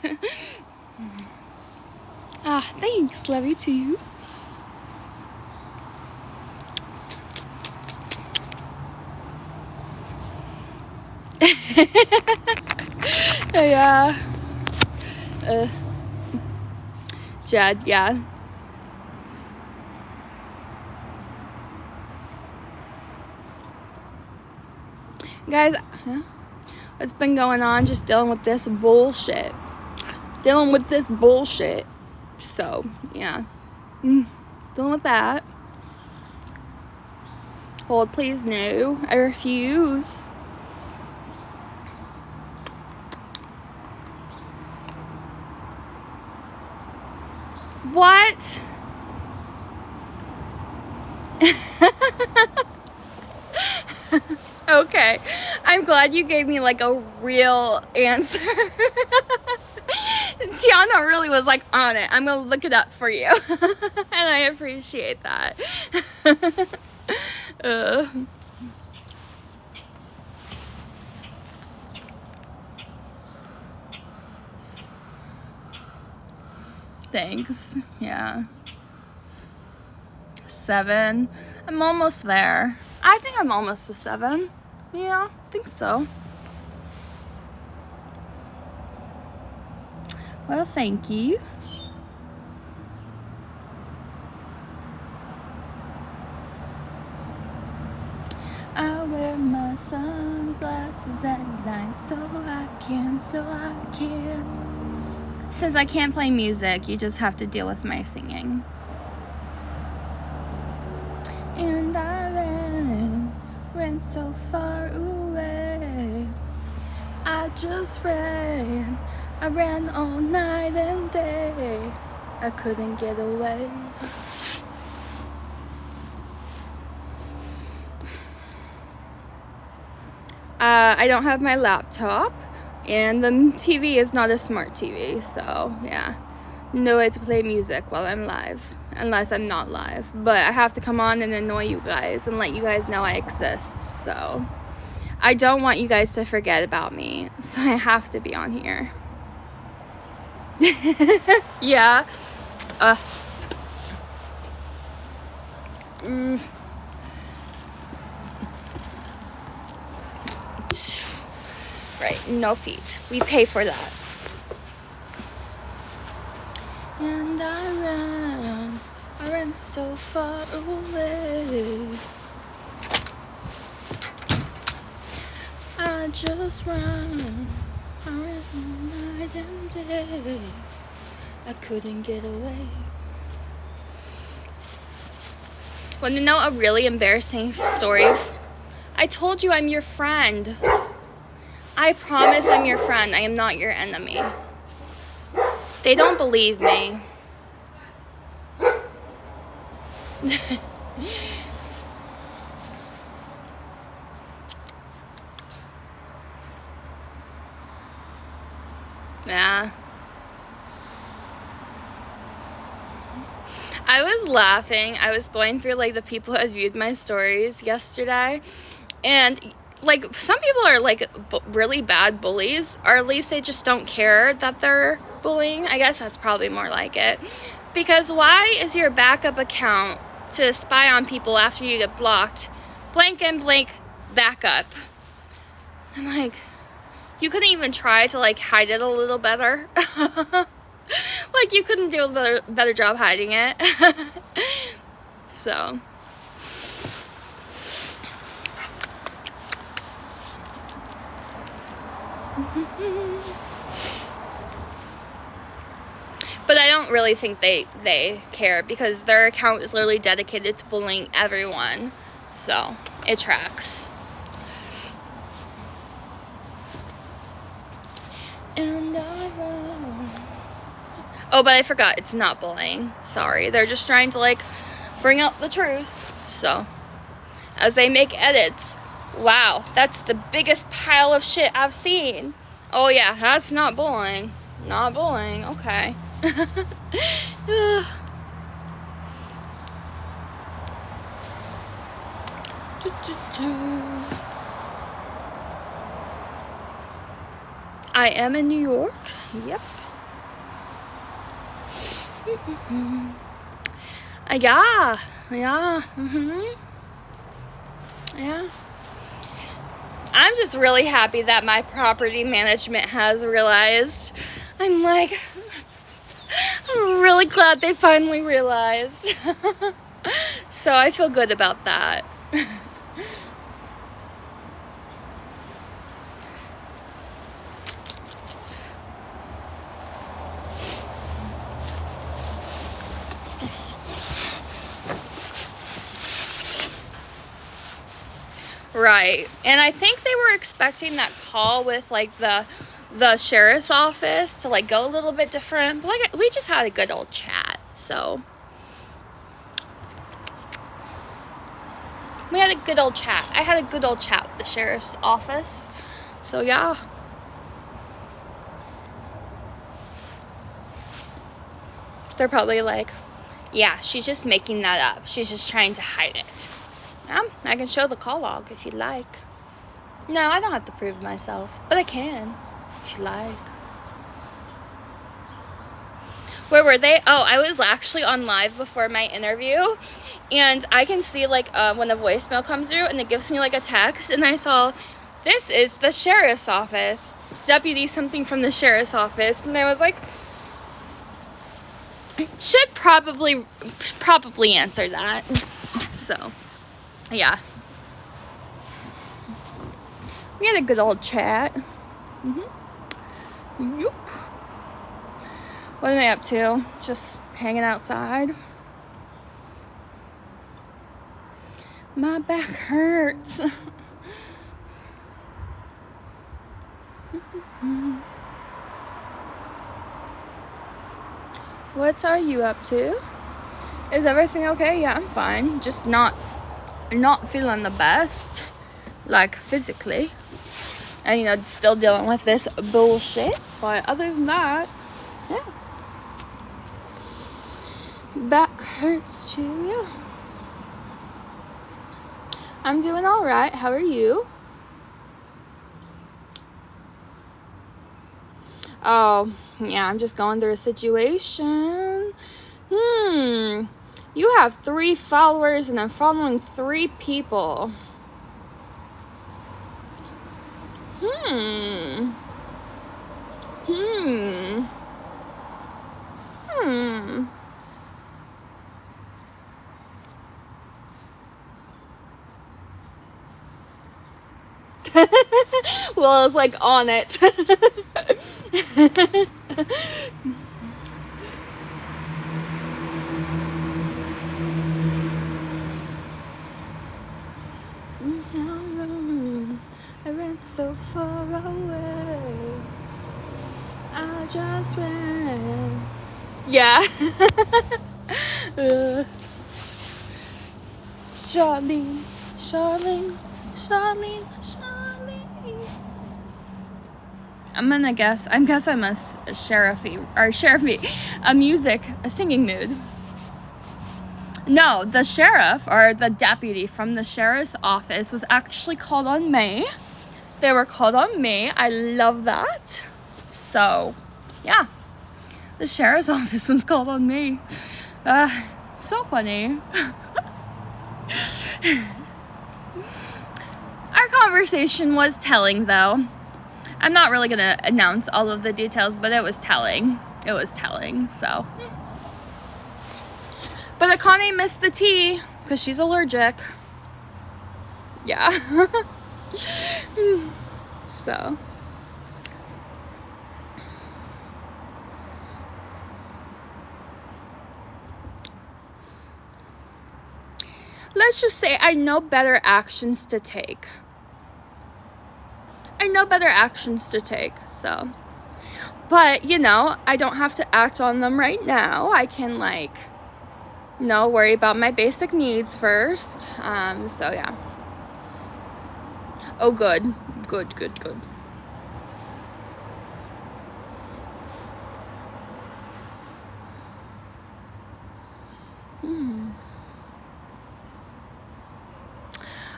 Ah, thanks. Love you too. Yeah. Jed, yeah. Guys, what's been going on? Just dealing with this bullshit. So, yeah. Dealing with that. Hold, please, no. I refuse. What? Okay. I'm glad you gave me like a real answer. Tiana really was like on it. I'm gonna look it up for you. And I appreciate that. Thanks. Yeah. 7. I'm almost there. I think I'm almost to 7. Yeah, I think so. Well, thank you. I wear my sunglasses at night so I can. Since I can't play music, you just have to deal with my singing. And I ran so far away. I just ran. I ran all night and day. I couldn't get away. I don't have my laptop, and the TV is not a smart TV, so yeah, no way to play music while I'm live, unless I'm not live. But I have to come on and annoy you guys and let you guys know I exist, so I don't want you guys to forget about me, so I have to be on here. Yeah. Right, no feet. We pay for that. And I ran so far away. I just ran. I ran night and day. I couldn't get away. Want to know a really embarrassing story? I told you I'm your friend. I promise I'm your friend. I am not your enemy. They don't believe me. Yeah. I was laughing. I was going through like the people who had viewed my stories yesterday, and like, some people are, like, really bad bullies, or at least they just don't care that they're bullying. I guess that's probably more like it. Because why is your backup account to spy on people after you get blocked blank and blank backup? I'm like, you couldn't even try to, like, hide it a little better. Like, you couldn't do a better job hiding it. So. But I don't really think they care, because their account is literally dedicated to bullying everyone. So, it tracks. And oh, but I forgot, it's not bullying. Sorry. They're just trying to, like, bring out the truth. So, as they make edits, wow, that's the biggest pile of shit I've seen. Oh yeah, that's not bullying. Not bullying, okay. I am in New York. Yep. Yeah. Yeah. Yeah. I'm just really happy that my property management has realized. I'm like, I'm really glad they finally realized. So I feel good about that. Right. And I think they were expecting that call with, like, the sheriff's office to, like, go a little bit different. But, like, we just had a good old chat, so. We had a good old chat. I had a good old chat with the sheriff's office. So, yeah. They're probably like, yeah, she's just making that up. She's just trying to hide it. Yeah, I can show the call log if you'd like. No, I don't have to prove myself, but I can if you like. Where were they? Oh, I was actually on live before my interview, and I can see, like, when a voicemail comes through, and it gives me, like, a text, and I saw, this is the sheriff's office, deputy something from the sheriff's office, and I was like, should probably answer that. So, yeah. We had a good old chat. Yup. What am I up to? Just hanging outside. My back hurts. What are you up to? Is everything okay? Yeah, I'm fine. Just not feeling the best, like, physically. And, you know, still dealing with this bullshit. But other than that, yeah. Back hurts too, yeah. I'm doing alright. How are you? Oh, yeah, I'm just going through a situation. You have 3 followers and I'm following 3 people. Well, I was like on it. I ran so far away. I just ran. Yeah. Charlene. I'm guess I'm a singing mood. No, the sheriff, or the deputy from the sheriff's office, was actually called on me. They were called on me. I love that. So, yeah. The sheriff's office was called on me. So funny. Our conversation was telling, though. I'm not really going to announce all of the details, but it was telling. It was telling, so. But Akane missed the tea because she's allergic. Yeah. So. Let's just say I know better actions to take. I know better actions to take, so. But, you know, I don't have to act on them right now. I can, like, you know, worry about my basic needs first. So, yeah. Oh, good. Good, good, good.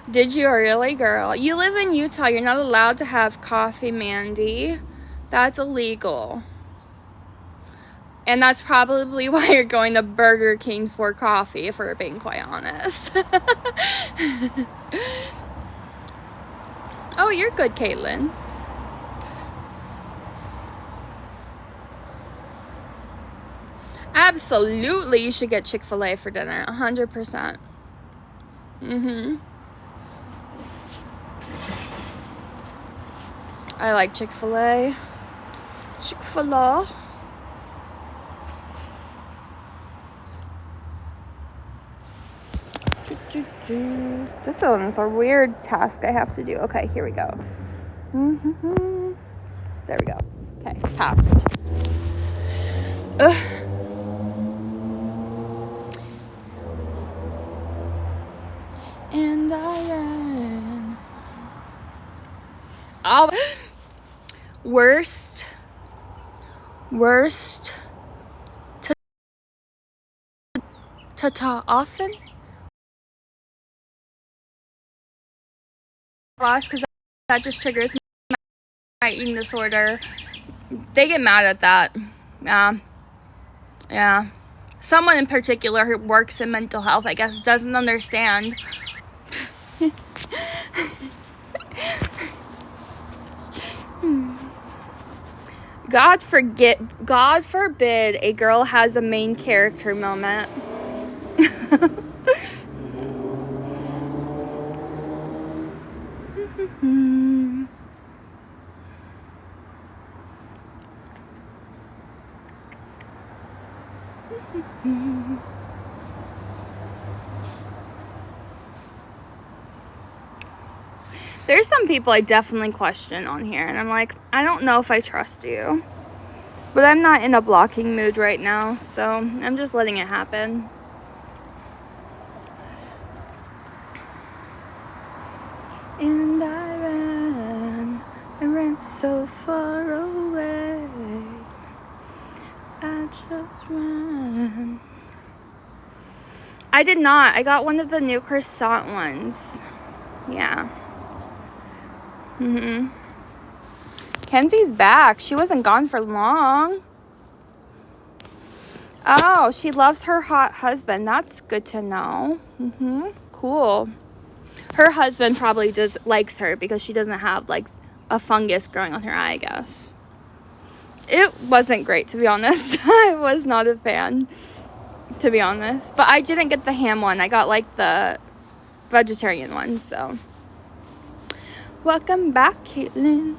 Did you really, girl? You live in Utah. You're not allowed to have coffee, Mandy. That's illegal. And that's probably why you're going to Burger King for coffee, if we're being quite honest. Oh, you're good, Caitlin. Absolutely, you should get Chick-fil-A for dinner. 100%. I like Chick-fil-A. Chick-fil-A. This one's a weird task I have to do. Okay, here we go. There we go. Okay, passed. Ugh. And I ran. Oh, worst ta often lost because that just triggers my eating disorder. They get mad at that. Yeah. Someone in particular who works in mental health, I guess, doesn't understand. God forbid a girl has a main character moment. There's some people I definitely question on here, and I'm like, I don't know if I trust you. But I'm not in a blocking mood right now, so I'm just letting it happen. And I ran so far away. I just ran. I did not. I got one of the new croissant ones. Yeah. Kenzie's back. She wasn't gone for long. Oh, she loves her hot husband. That's good to know. Cool. Her husband probably likes her because she doesn't have like a fungus growing on her eye, I guess. It wasn't great, to be honest. I was not a fan, to be honest. But I didn't get the ham one. I got like the vegetarian one, so. Welcome back, Caitlin.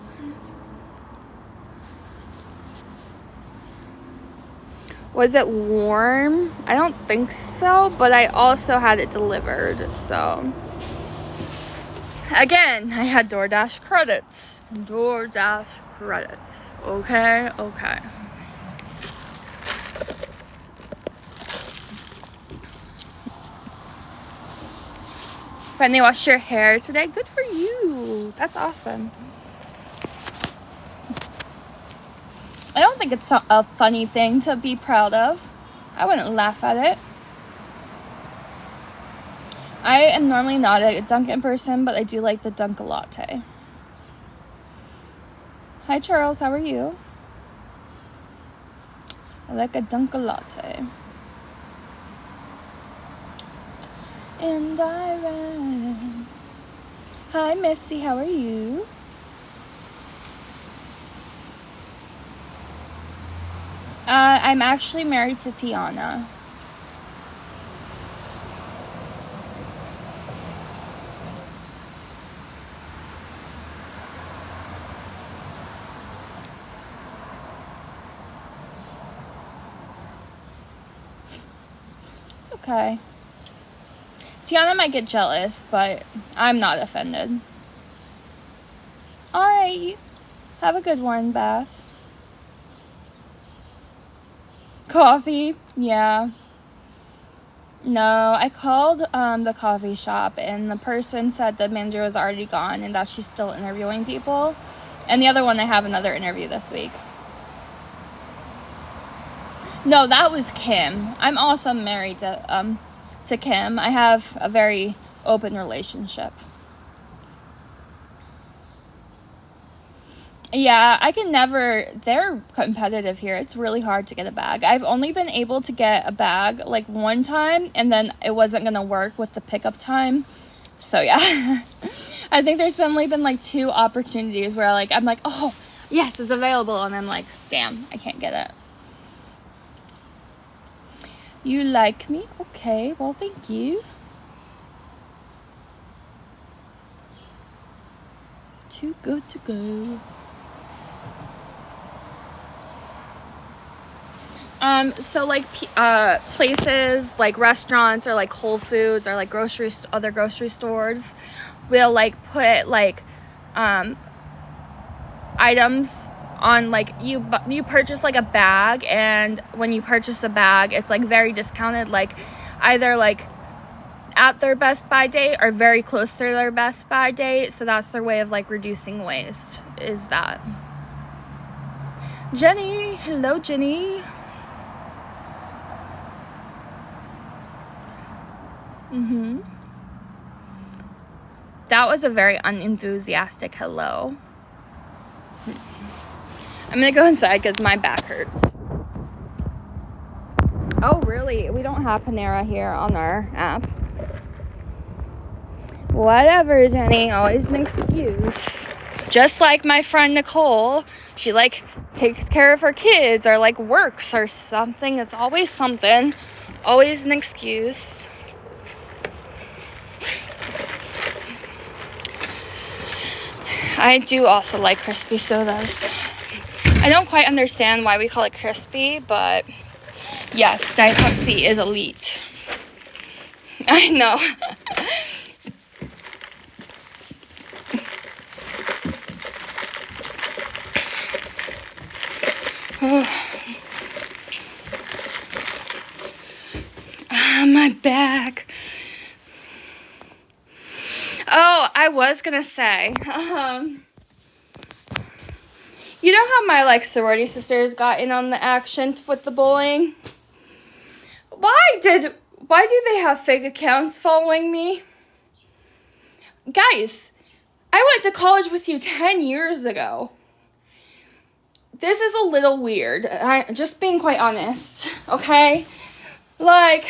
Was it warm? I don't think so, but I also had it delivered, so. Again, I had DoorDash credits. DoorDash credits. Okay. Finally washed your hair today. Good for you. That's awesome. I don't think it's a funny thing to be proud of. I wouldn't laugh at it. I am normally not a Dunkin' person, but I do like the Dunkin' Latte. Hi Charles, how are you? I like a Dunkin' Latte. And I ran. Hi Missy, how are you? I'm actually married to Tiana. It's okay. Tiana might get jealous, but I'm not offended. Alright, have a good one, Beth. Coffee? Yeah. No, I called the coffee shop, and the person said the manager was already gone and that she's still interviewing people. And the other one, I have another interview this week. No, that was Kim. I'm also married to Kim. I have a very open relationship. Yeah, I can never, they're competitive here. It's really hard to get a bag. I've only been able to get a bag like one time, and then it wasn't going to work with the pickup time. So yeah, I think there's only been like 2 opportunities where like, I'm like, oh, yes, it's available. And I'm like, damn, I can't get it. You like me? Okay, well, thank you. Too good to go. So like places like restaurants or like Whole Foods or like other grocery stores will like put like items on, like you purchase like a bag, and when you purchase a bag it's like very discounted, like either like at their Best Buy date or very close to their Best Buy date. So that's their way of like reducing waste, is that. Jenny, hello Jenny. That was a very unenthusiastic hello. I'm gonna go inside because my back hurts. Oh, really? We don't have Panera here on our app. Whatever, Jenny. Always an excuse. Just like my friend Nicole. She, like, takes care of her kids or, like, works or something. It's always something. Always an excuse. I do also like crispy sodas. I don't quite understand why we call it crispy, but yes, Diet Pepsi is elite. I know. My back. Oh, I was gonna say, you know how my like sorority sisters got in on the action with the bullying? Why do they have fake accounts following me? Guys, I went to college with you 10 years ago. This is a little weird. Just being quite honest, okay? Like,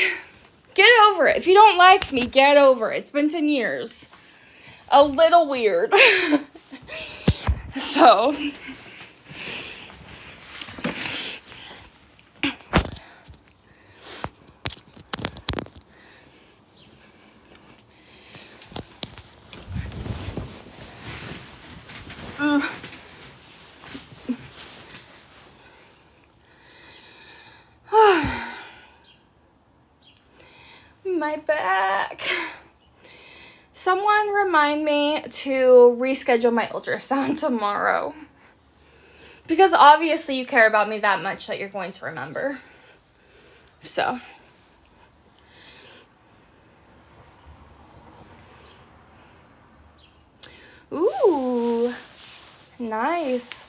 get over it. If you don't like me, get over it. It's been 10 years. A little weird. So, my back. Someone remind me to reschedule my ultrasound tomorrow. Because obviously you care about me that much that you're going to remember. So. Ooh. Nice.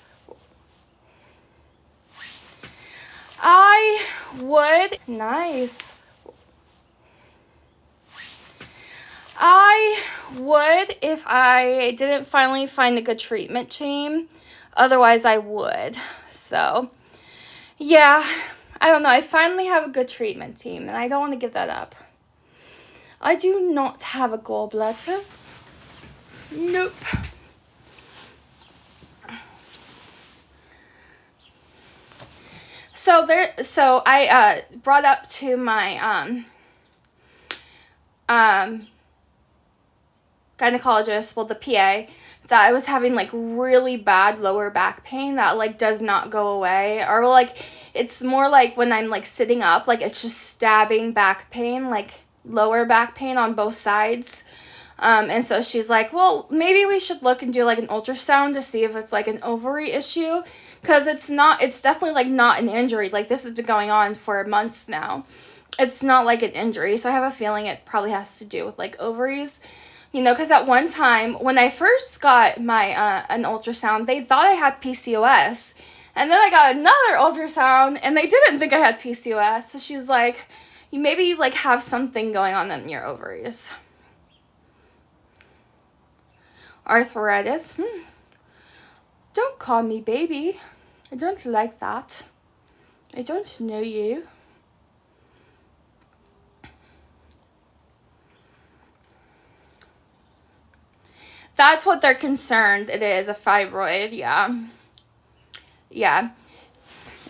I would. Nice. I would if I didn't finally find a good treatment team. Otherwise, I would. So, yeah, I don't know. I finally have a good treatment team, and I don't want to give that up. I do not have a gallbladder. Nope. So I brought up to my gynecologist, well, the PA, that I was having like really bad lower back pain that like does not go away, or like it's more like when I'm like sitting up, like it's just stabbing back pain, like lower back pain on both sides. And so she's like, well, maybe we should look and do like an ultrasound to see if it's like an ovary issue, because it's definitely like not an injury. Like this has been going on for months now. It's not like an injury, so I have a feeling it probably has to do with like ovaries. You know, because at one time, when I first got my an ultrasound, they thought I had PCOS. And then I got another ultrasound, and they didn't think I had PCOS. So she's like, you maybe like have something going on in your ovaries. Arthritis. Don't call me baby. I don't like that. I don't know you. That's what they're concerned it is, a fibroid, yeah. Yeah.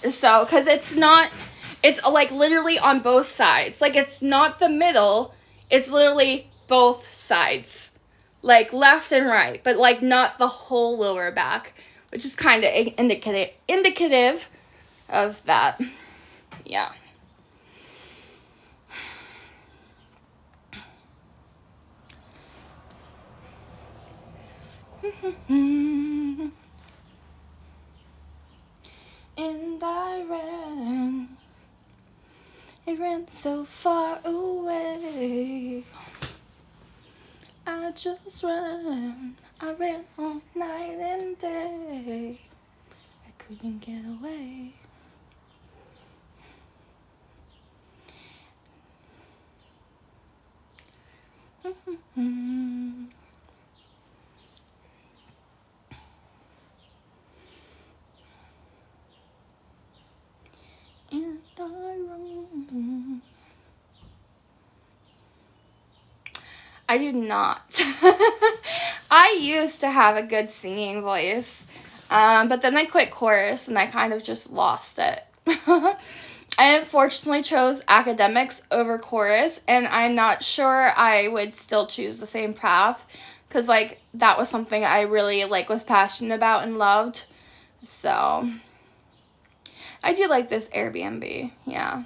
So, because it's like literally on both sides. Like, it's not the middle, it's literally both sides. Like, left and right, but like not the whole lower back, which is kind of indicative of that. Yeah. And I ran so far away. I just ran, I ran all night and day. I couldn't get away. And I run. I do not. I used to have a good singing voice, but then I quit chorus and I kind of just lost it. I unfortunately chose academics over chorus, and I'm not sure I would still choose the same path, because like that was something I really like was passionate about and loved. So I do like this Airbnb, yeah.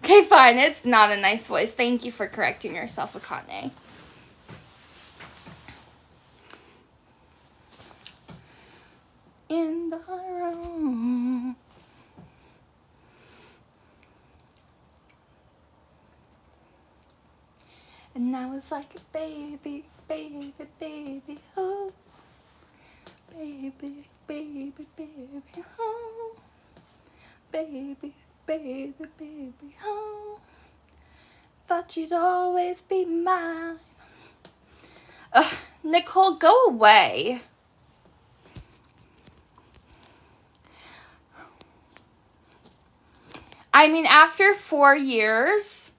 Okay, fine, it's not a nice voice. Thank you for correcting yourself, Akane. In the room. And I was like, baby, baby, baby, oh. Baby, baby, baby, oh. Baby, baby, baby, oh. Thought you'd always be mine. Ugh, Nicole, go away. I mean, after 4 years...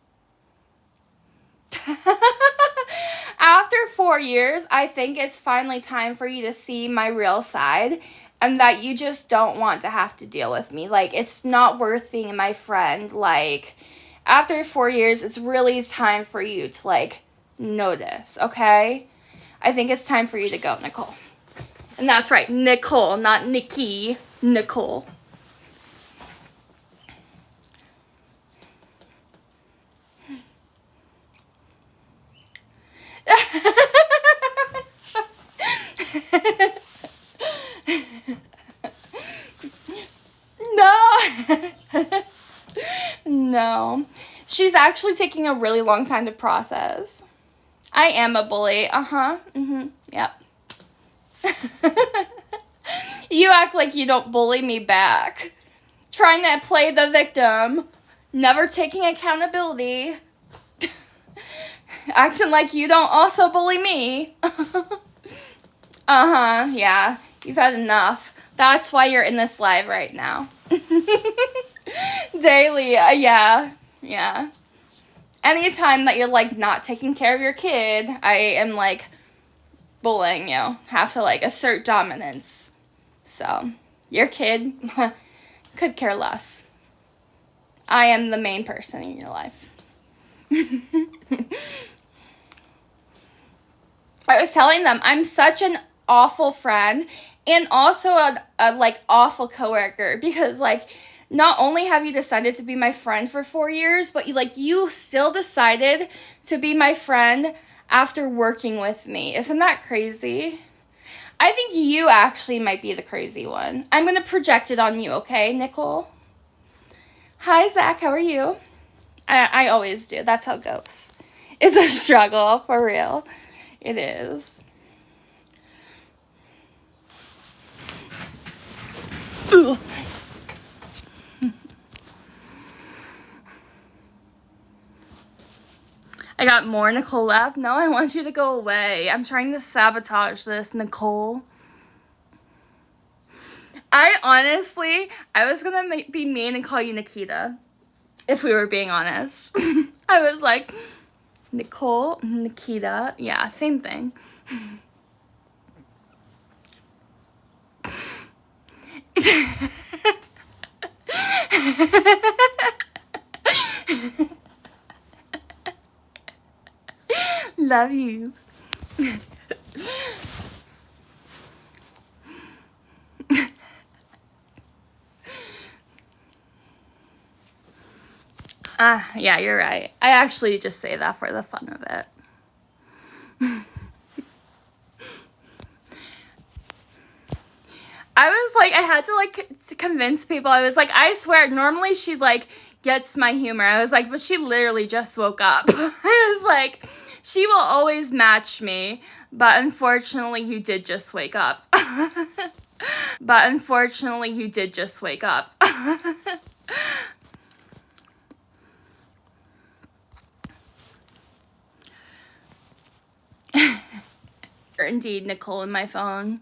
After 4 years, I think it's finally time for you to see my real side, and that you just don't want to have to deal with me. Like, it's not worth being my friend. Like, after 4 years, it's really time for you to, like, notice, okay? I think it's time for you to go, Nicole. And that's right, Nicole, not Nikki. Nicole. No. No. She's actually taking a really long time to process. I am a bully. Yep. You act like you don't bully me back. Trying to play the victim. Never taking accountability. Acting like you don't also bully me. Yeah. You've had enough. That's why you're in this live right now. Daily, yeah. Anytime that you're, like, not taking care of your kid, I am, like, bullying you. Have to, like, assert dominance. So, your kid could care less. I am the main person in your life. I was telling them I'm such an awful friend and also a like awful coworker because like not only have you decided to be my friend for 4 years, but you still decided to be my friend after working with me. Isn't that crazy? I think you actually might be the crazy one. I'm going to project it on you, okay, Nicole? Hi, Zach. How are you? I always do. That's how it goes. It's a struggle, for real. It is. Ooh. I got more Nicole left. No, I want you to go away. I'm trying to sabotage this, Nicole. I was going to be mean and call you Nikita, if we were being honest. I was like, Nicole, Nikita, yeah, same thing. Love you. Yeah, you're right. I actually just say that for the fun of it. I was like, I had to convince people. I was like, I swear, normally she gets my humor. I was like, but she literally just woke up. I was like, she will always match me, but unfortunately you did just wake up. Indeed, Nicole in my phone.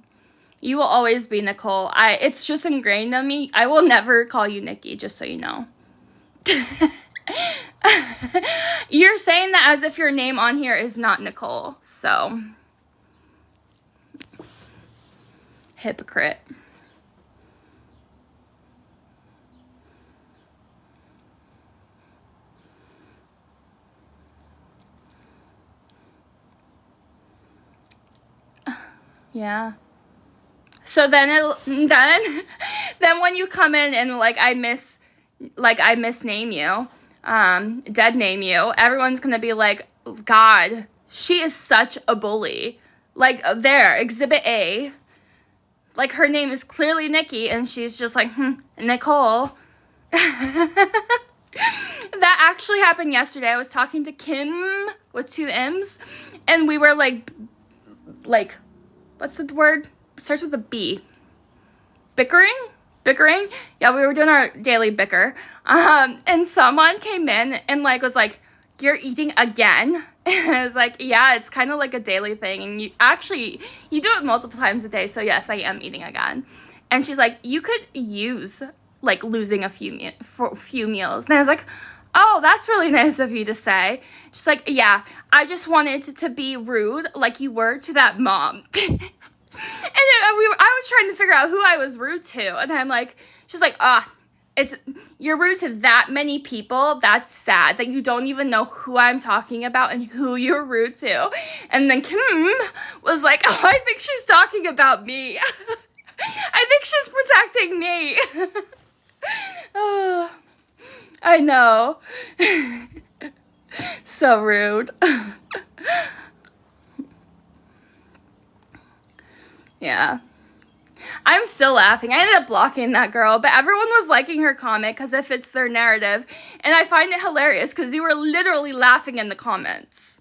You will always be Nicole. It's just ingrained in me. I will never call you Nikki, just so you know. You're saying that as if your name on here is not Nicole, so. Hypocrite. Yeah. So then when you come in and I misname you, dead name you, everyone's gonna be like, God, she is such a bully. There, exhibit A. Her name is clearly Nikki, and she's just like, Nicole. That actually happened yesterday. I was talking to Kim with 2 M's, and we were like, what's the word? It starts with a B. Bickering? Yeah, we were doing our daily bicker. And someone came in and was like, you're eating again? And I was like, yeah, it's kind of like a daily thing. And you do it multiple times a day. So yes, I am eating again. And she's like, you could use losing a few meals. And I was like, oh, that's really nice of you to say. She's like, yeah, I just wanted to be rude like you were to that mom. And I was trying to figure out who I was rude to. And I'm like, she's like, you're rude to that many people. That's sad that you don't even know who I'm talking about and who you're rude to. And then Kim was like, oh, I think she's talking about me. I think she's protecting me. Oh, I know. So rude. Yeah. I'm still laughing. I ended up blocking that girl, but everyone was liking her comment because it fits their narrative. And I find it hilarious because you were literally laughing in the comments.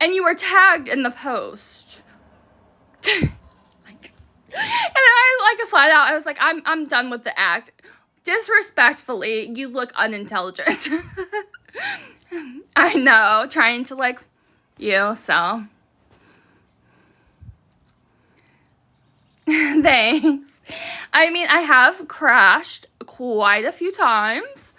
And you were tagged in the post. And I flat out, I was like, I'm done with the act. disrespectfully, you look unintelligent. I know, trying to like you, so. Thanks. I mean, I have crashed quite a few times,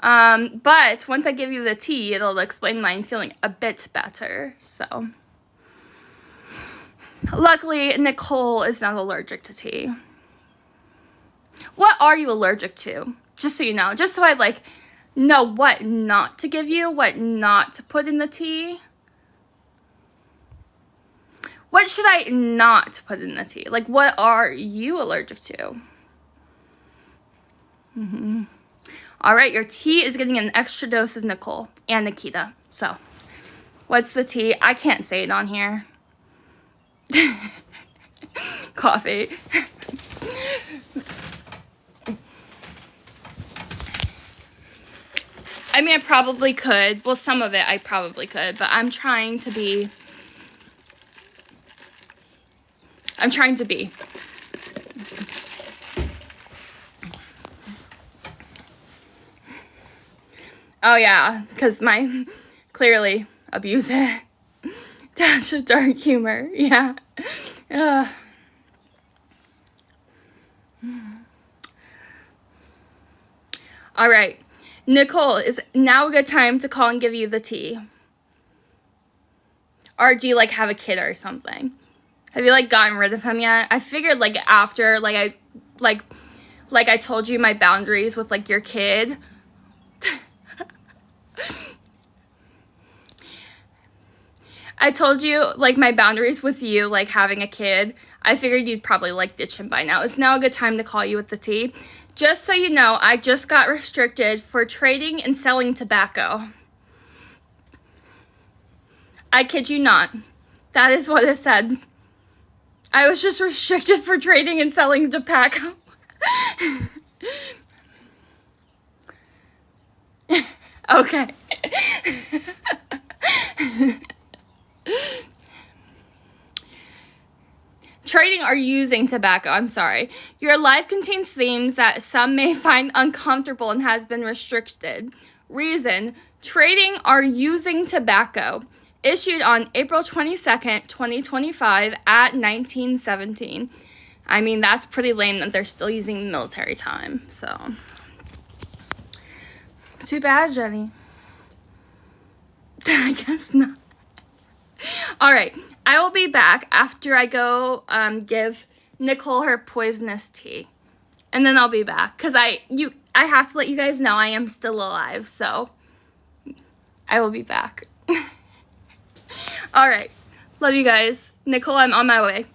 but once I give you the tea, it'll explain why I'm feeling a bit better, so. Luckily, Nicole is not allergic to tea. What are you allergic to? Just so you know, just so I like know what not to give you, what not to put in the tea. What should I not put in the tea? Like, what are you allergic to? All right, your tea is getting an extra dose of Nicole and Nikita. So, what's the tea? I can't say it on here. Coffee. I mean, I probably could. Well, some of it I probably could, but I'm trying to be. Oh, yeah, because my clearly abuse it. Dash of dark humor, yeah. All right, Nicole, is now a good time to call and give you the tea? Or do you like have a kid or something? Have you like gotten rid of him yet? I figured like after like I told you my boundaries with like your kid. I told you like my boundaries with you like having a kid. I figured you'd probably like ditch him by now. It's now a good time to call you with the tea. Just so you know, I just got restricted for trading and selling tobacco. I kid you not. That is what it said. I was just restricted for trading and selling tobacco. Okay. Trading or using tobacco, I'm sorry. Your life contains themes that some may find uncomfortable and has been restricted. Reason, trading or using tobacco. Issued on April 22nd, 2025 at 1917. I mean, that's pretty lame that they're still using military time, so. Too bad, Jenny. I guess not. All right, I will be back after I go give Nicole her poisonous tea. And then I'll be back, because I have to let you guys know I am still alive, so I will be back. All right. Love you guys. Nicole, I'm on my way.